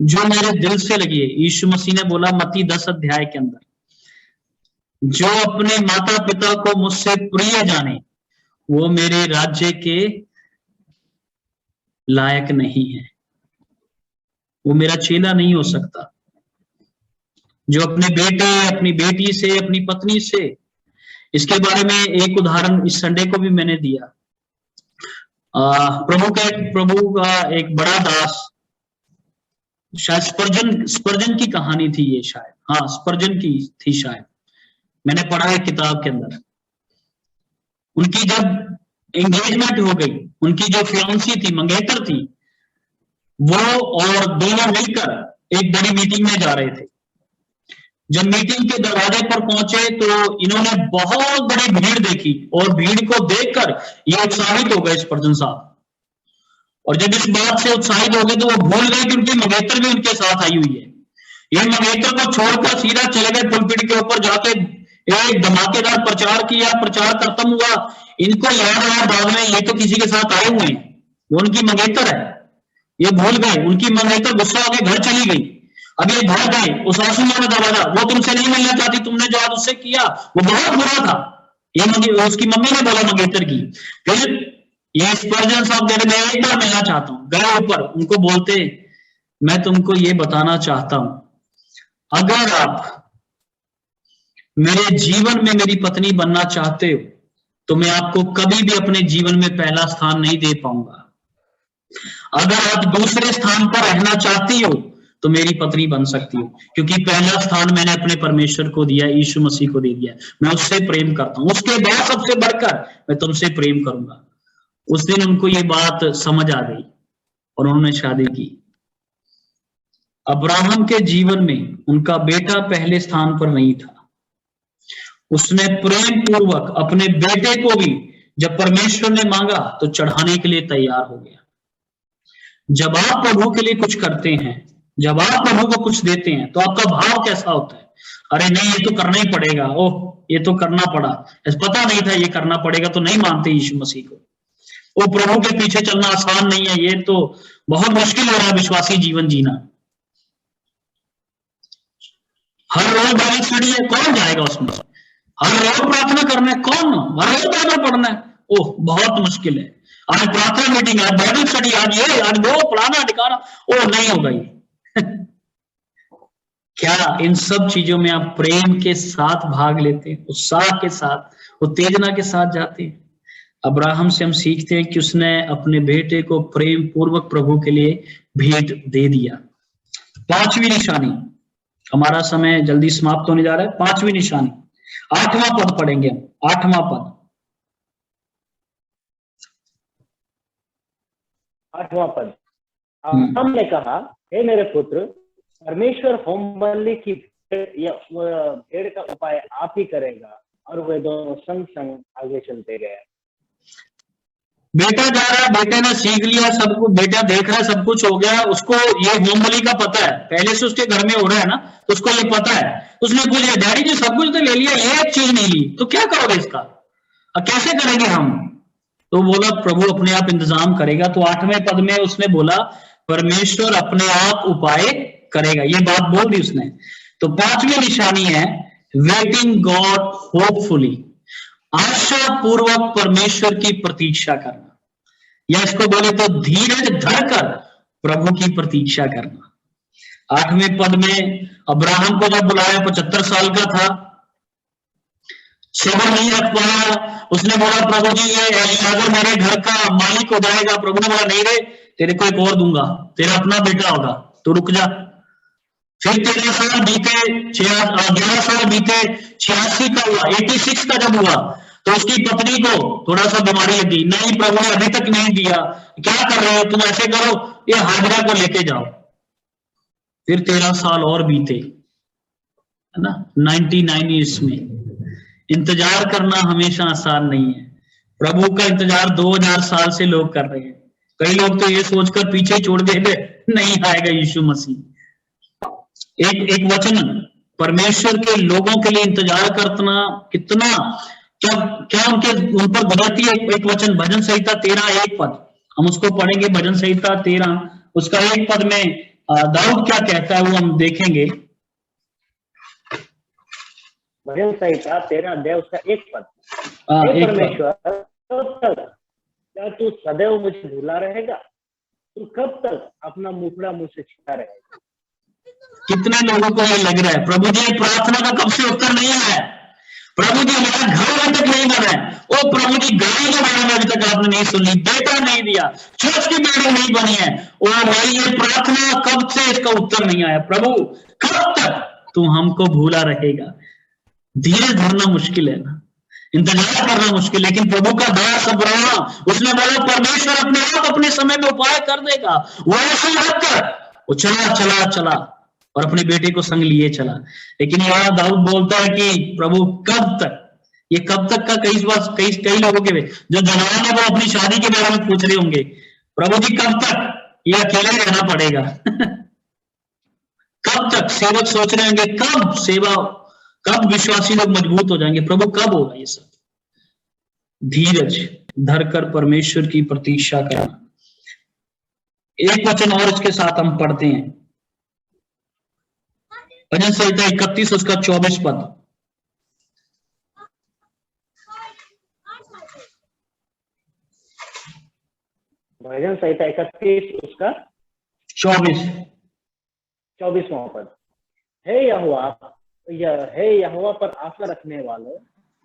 जो मेरे दिल से लगी है, यीशु मसीह ने बोला मत्ती 10 अध्याय के अंदर, जो अपने माता पिता को मुझसे प्रिय जाने वो मेरे राज्य के लायक नहीं है, वो मेरा चेला नहीं हो सकता। जो अपने बेटे, अपनी बेटी से, अपनी पत्नी से, इसके बारे में एक उदाहरण इस संडे को भी मैंने दिया। प्रभु का एक बड़ा दास, शायद स्पर्जन की कहानी थी ये, शायद हाँ स्पर्जन की थी शायद, मैंने पढ़ा है किताब के अंदर। उनकी जब एंगेजमेंट हो गई, उनकी जो फियांसी थी, मंगेतर थी, वो और दोनों मिलकर एक बड़ी मीटिंग में जा रहे थे। जब मीटिंग के दरवाजे पर पहुंचे तो इन्होंने बहुत बड़ी भीड़ देखी और भीड़ को देखकर ये उत्साहित हो गए स्पर्जन साहब। और जब इस बात से उत्साहित हो गए तो वो भूल गए कि उनकी मंगेतर भी उनके साथ आई हुई है। ये मंगेतर को छोड़कर सीधा चले गए पुलपिट के ऊपर जाके एक धमाकेदार प्रचार किया। प्रचार खत्म हुआ, इनको याद आया बाद में ये तो किसी के साथ आए हुए हैं, वो उनकी मंगेतर है। ये भूल गए, उनकी मंगेतर गुस्सा होकर घर चली गई। अब ये भाग गए, उस आंसू में दरवाजा, वो तुमसे नहीं मिलना चाहती, तुमने जो आज उससे किया वो बहुत बुरा था। ये उसकी मम्मी ने बोला मंगेतर की। फिर ये स्पर्जन साहब कह रहे मैं एक बार मिलना चाहता हूं। गए ऊपर, उनको बोलते मैं तुमको ये बताना चाहता हूं, अगर आप मेरे जीवन में मेरी पत्नी बनना चाहते हो तो मैं आपको कभी भी अपने जीवन में पहला स्थान नहीं दे पाऊंगा। अगर आप दूसरे स्थान पर रहना चाहती हो तो मेरी पत्नी बन सकती हो, क्योंकि पहला स्थान मैंने अपने परमेश्वर को दिया, यीशु मसीह को दे दिया। मैं उससे प्रेम करता हूं, उसके बाद सबसे बढ़कर मैं तुमसे प्रेम करूंगा। उस दिन उनको ये बात समझ आ गई और उन्होंने शादी की। अब्राहम के जीवन में उनका बेटा पहले स्थान पर नहीं था। उसने प्रेम पूर्वक अपने बेटे को भी जब परमेश्वर ने मांगा तो चढ़ाने के लिए तैयार हो गया। जब आप प्रभु के लिए कुछ करते हैं, जब आप प्रभु को कुछ देते हैं तो आपका भाव कैसा होता है? अरे नहीं, ये तो करना ही पड़ेगा, ओह ये तो करना पड़ा, पता नहीं था ये करना पड़ेगा, तो नहीं मानते यीशु मसीह को। वो प्रभु के पीछे चलना आसान नहीं है, ये तो बहुत मुश्किल हो रहा है विश्वासी जीवन जीना। हर रोज बाइबल स्टडी है, कौन जाएगा उसमें? हर रोज प्रार्थना करना है, कौन? हर रोज बाइबल पढ़ना है, ओह बहुत मुश्किल है। आज प्रार्थना मीटिंग, आज बाइबल स्टडी, आज ये, आज वो, फलाना ठिकाना, ओह नहीं होगा ये। क्या इन सब चीजों में आप प्रेम के साथ भाग लेते हैं, उत्साह के साथ, उत्तेजना के साथ जाते हैं? अब्राहम से हम सीखते हैं कि उसने अपने बेटे को प्रेम पूर्वक प्रभु के लिए भेंट दे दिया। पांचवी निशानी, हमारा समय जल्दी समाप्त होने जा रहा है। पांचवी निशानी, 8वां पद पढ़ेंगे हम। 8वां पद, 8वां पद। अब्राहम ने कहा, हे मेरे पुत्र, परमेश्वर होम बलि की भेड़ का उपाय आप ही करेगा। और वे दोनों संग संग आगे चलते गए। बेटा जा रहा है, बेटे ने सीख लिया सब कुछ, बेटा देख रहा है सब कुछ हो गया, उसको ये होम बलि का पता है, पहले से उसके घर में हो रहा है ना, तो उसको ये पता है। उसने पूछा, डैडी जी सब कुछ तो ले लिया, ये एक चीज नहीं ली, तो क्या करोगे इसका, अब कैसे करेंगे हम? तो बोला प्रभु अपने आप इंतजाम करेगा। तो 8वें पद में उसने बोला परमेश्वर अपने आप उपाय करेगा, ये बात बोल दी उसने। तो 5वीं निशानी है वेटिंग गॉड होपफुली, आशा पूर्वक परमेश्वर की प्रतीक्षा करना, या इसको बोले तो धीरज धरकर प्रभु की प्रतीक्षा करना। 8वें पद में अब्राहम को जब बुलाया 75 साल का था, सब्र नहीं रख पाया, उसने बोला प्रभु जी ये एलीआजर मेरे घर का मालिक हो जाएगा। प्रभु ने बोला नहीं रे, तेरे को एक और दूंगा, तेरा अपना बेटा होगा, तो रुक जा। फिर 13 साल बीते, 11 साल बीते, 86 का हुआ, 86 का जब हुआ तो उसकी पत्नी को थोड़ा सा बीमारी लगी। नहीं प्रभु ने अभी तक नहीं दिया, क्या कर रहे हो तुम, ऐसे करो ये हाजिरा को लेके जाओ। फिर 13 साल और बीते, है ना, 99 ईयर्स में। इंतजार करना हमेशा आसान नहीं है। प्रभु का इंतजार 2000 साल से लोग कर रहे हैं। कई लोग तो ये सोचकर पीछे छोड़ गए नहीं आएगा यीशु मसीह। एक वचन परमेश्वर के लोगों के लिए इंतजार करना कितना, क्या उन पर गुजरती है। एक वचन भजन संहिता 13 1 पद, हम उसको पढ़ेंगे। भजन संहिता 13 उसका 1 पद में दाऊद क्या कहता है वो हम देखेंगे। भजन संहिता 13 अध्याय उसका 1 पद। हे परमेश्वर कब तक, क्या तू सदैव मुझे भूला रहेगा? तू कब तक अपना मुखड़ा मुझसे छिपा रहेगा? कितने लोगों को ये लग रहा है प्रभु जी प्रार्थना का कब से उत्तर नहीं आया, प्रभु जी हमारा घर अभी तक नहीं बना है, ओ प्रभु जी गाड़ी के बारे में अभी तक आपने नहीं सुनी, बेटा नहीं दिया, चर्च की बिल्डिंग नहीं बनी है, और मेरी ये प्रार्थना कब से इसका उत्तर नहीं आया। प्रभु कब तक तू हमको भूला रहेगा। धीरे धरना मुश्किल है ना, इंतजार करना मुश्किल, लेकिन प्रभु का बड़ा सब्र। उसने बोला परमेश्वर अपने आप अपने समय में उपाय कर देगा। वो ऐसे रखकर वो चला चला चला और अपने बेटे को संग लिए चला। लेकिन यहाँ दाऊद बोलता है कि प्रभु कब तक, ये कब तक का कई लोगों के जो जवान है वो अपनी शादी के बारे में पूछ रहे होंगे, प्रभु जी कब तक ये अकेले रहना पड़ेगा कब तक सेवक सोच रहे होंगे कब सेवा, कब विश्वासी लोग मजबूत हो जाएंगे, प्रभु कब होगा ये सब। धीरज धरकर परमेश्वर की प्रतीक्षा करना। एक वचन और इसके साथ हम पढ़ते हैं, भजन संहिता 31 उसका 24 पद। भजन संहिता 31 उसका 24वां पद। हे यहोवा पर आशा रखने वालों,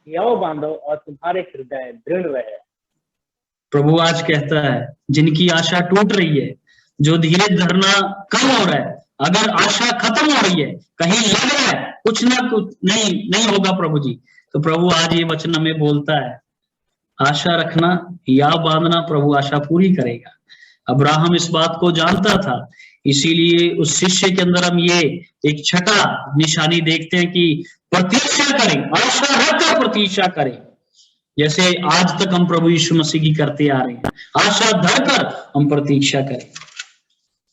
हियाव बांधो और तुम्हारे हृदय दृढ़ रहे। प्रभु आज कहता है जिनकी आशा टूट रही है, जो धीरज धरना कम हो रहा है, अगर आशा खत्म हो रही है, कहीं लग रहा है कुछ ना कुछ नहीं होगा प्रभु जी, तो प्रभु आज ये वचन हमें बोलता है आशा रखना, हियाव बांधना, प्रभु आशा पूरी करेगा। अब्राहम इस बात को जानता था, इसीलिए उस शिष्य के अंदर हम ये एक छठा निशानी देखते हैं कि प्रतीक्षा करें, आशा रखकर प्रतीक्षा करें, जैसे आज तक हम प्रभु यीशु मसीह की करते आ रहे हैं। आशा धरकर हम प्रतीक्षा करें।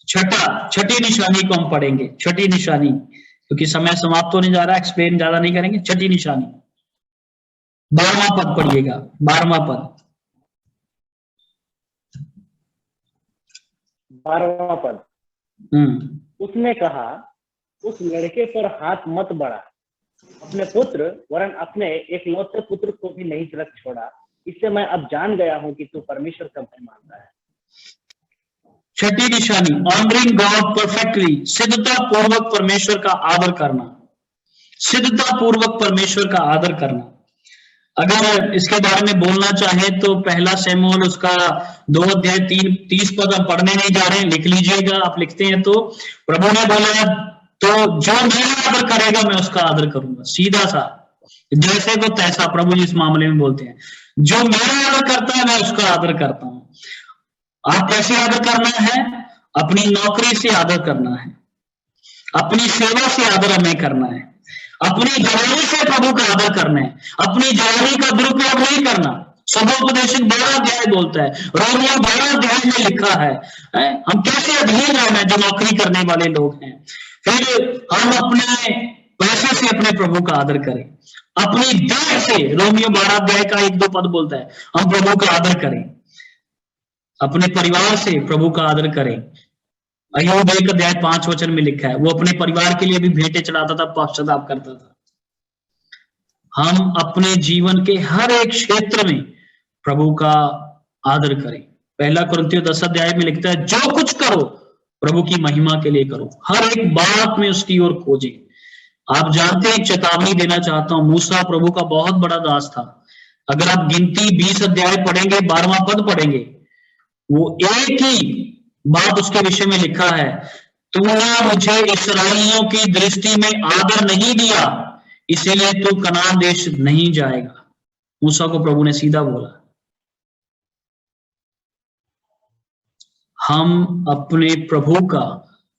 छठी निशानी को हम पढ़ेंगे। छठी निशानी, क्योंकि समय समाप्त होने जा रहा है, एक्सप्लेन ज्यादा नहीं करेंगे। छठी निशानी 12वां पद पढ़िएगा, 12वां पद। 12वां पद। उसने कहा उस लड़के पर हाथ मत बढ़ा, अपने पुत्र वरन अपने एक लौते पुत्र को भी नहीं रख छोड़ा। इससे मैं अब जान गया हूं कि तू परमेश्वर का भय मानता है। छठी निशानी, ऑनरिंग गॉड परफेक्टली, सिद्धता पूर्वक परमेश्वर का आदर करना। सिद्धता पूर्वक परमेश्वर का आदर करना। अगर इसके बारे में बोलना चाहे तो पहला शमूएल उसका 2 अध्याय 30 पद हम पढ़ने नहीं जा रहे हैं, लिख लीजिएगा, आप लिखते हैं तो। प्रभु ने बोला तो जो मेरा आदर करेगा मैं उसका आदर करूंगा। सीधा सा, जैसे को तैसा, प्रभु जी इस मामले में बोलते हैं जो मेरा आदर करता है मैं उसका आदर करता हूं। आप कैसे आदर करना है? अपनी नौकरी से आदर करना है, अपनी सेवा से आदर हमें करना है, अपनी जवानी से प्रभु का आदर करना है, अपनी जवानी का दुरुपयोग नहीं करना। सबोपदेशक 12 अध्याय बोलता है, रोमियो 12 अध्याय में लिखा है हम कैसे अधीन रहना है जो नौकरी करने वाले लोग हैं। फिर हम अपने पैसे से अपने प्रभु का आदर करें, अपनी देह से, रोमियो 12 अध्याय का 1-2 पद बोलता है हम प्रभु का आदर करें, अपने परिवार से प्रभु का आदर करें। अय्यूब 1 अध्याय 5 वचन में लिखा है वो अपने परिवार के लिए भी भेंटे चढ़ाता था, पश्चाताप करता था। हम अपने जीवन के हर एक क्षेत्र में प्रभु का आदर करें। 1 कुरिन्थियों 10 अध्याय में लिखता है जो कुछ करो प्रभु की महिमा के लिए करो, हर एक बात में उसकी ओर खोजे। आप जानते हैं, एक चेतावनी देना चाहता हूं, मूसा प्रभु का बहुत बड़ा दास था। अगर आप गिनती 20 अध्याय पढ़ेंगे, 12वां पद पढ़ेंगे, वो एक ही बात उसके विषय में लिखा है, तूने मुझे इस्राएलियों की दृष्टि में आदर नहीं दिया, इसीलिए तू कनान देश नहीं जाएगा। मूसा को प्रभु ने सीधा बोला। हम अपने प्रभु का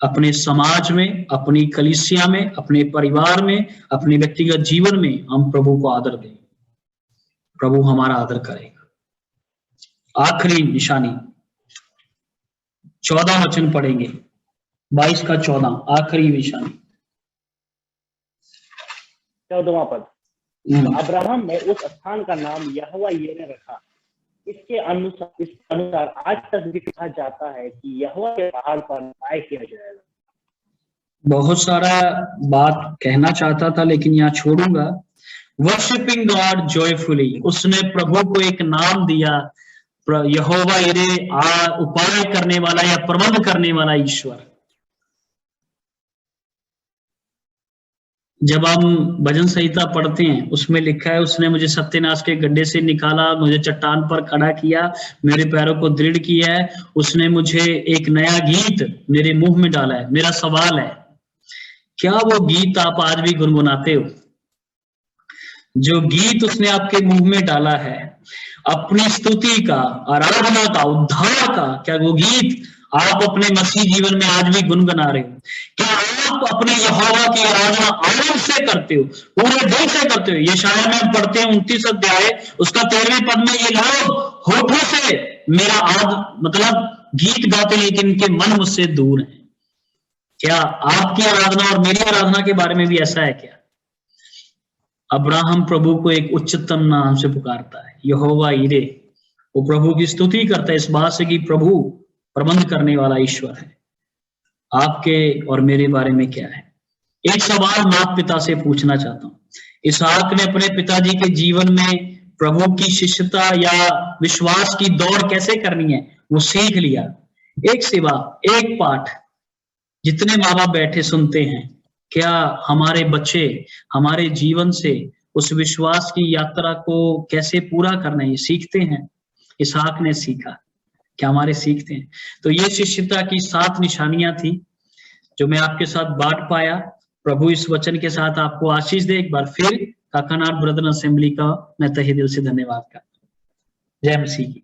अपने समाज में, अपनी कलीसिया में, अपने परिवार में, अपने व्यक्तिगत जीवन में हम प्रभु को आदर दें, प्रभु हमारा आदर करेगा। आखिरी निशानी 14 वचन पढ़ेंगे, 22 का 14, आखिरी निशानी 14वां पद। तो अब्राहम ने उस स्थान का नाम यहोवा यीरे रखा। इसके अनुसार आज तक भी कहा जाता है कि यहोवा के पहाड़ पर न्याय किया जाएगा। बहुत सारा बात कहना चाहता था, लेकिन यहाँ छोड़ूंगा। वर्शिपिंग गॉड जॉयफुली, उसने प्रभु को एक नाम दिया, यहोवा यीरे, उपाय करने वाला या प्रबंध करने वाला ईश्वर। जब हम भजन संहिता पढ़ते हैं, उसमें लिखा है, उसने मुझे सत्यानाश के गड्ढे से निकाला, मुझे चट्टान पर खड़ा किया, मेरे पैरों को दृढ़ किया है, उसने मुझे एक नया गीत मेरे मुंह में डाला है। मेरा सवाल है, क्या वो गीत आप आज भी गुनगुनाते हो? जो गीत उसने आपके मुंह में डाला है, अपनी स्तुति का, आराधना का, उद्धार का, क्या वो गीत आप अपने मसीह जीवन में आज भी गुनगुना रहे हो? क्या आप अपने यहोवा की आराधना आनंद से करते हो, पूरे दिल से करते हो? यशायाह में हम पढ़ते हैं 29 अध्याय उसका 13वें पद में, ये लोग होठों से मेरा मतलब गीत गाते हैं, लेकिन इनके मन मुझसे दूर हैं। क्या आपकी आराधना और मेरी आराधना के बारे में भी ऐसा है क्या? अब्राहम प्रभु को एक उच्चतम नाम से पुकारता है, यहोवा यीरे। वो प्रभु की स्तुति करता है इस बात से कि प्रभु प्रबंध करने वाला ईश्वर है। आपके और मेरे बारे में क्या है? एक सवाल माता पिता से पूछना चाहता हूं। इसहाक ने अपने पिताजी के जीवन में प्रभु की शिष्यता या विश्वास की दौड़ कैसे करनी है वो सीख लिया। एक सेवा, एक पाठ, जितने माँ बाप बैठे सुनते हैं, क्या हमारे बच्चे हमारे जीवन से उस विश्वास की यात्रा को कैसे पूरा करना है सीखते हैं? इसहाक ने सीखा, क्या हमारे सीखते हैं? तो ये शिष्यता की 7 निशानियां थी जो मैं आपके साथ बांट पाया। प्रभु इस वचन के साथ आपको आशीष दे। एक बार फिर काकानाड ब्रदर असेंबली का मैं तहे दिल से धन्यवाद करता हूं। जय मसीह की।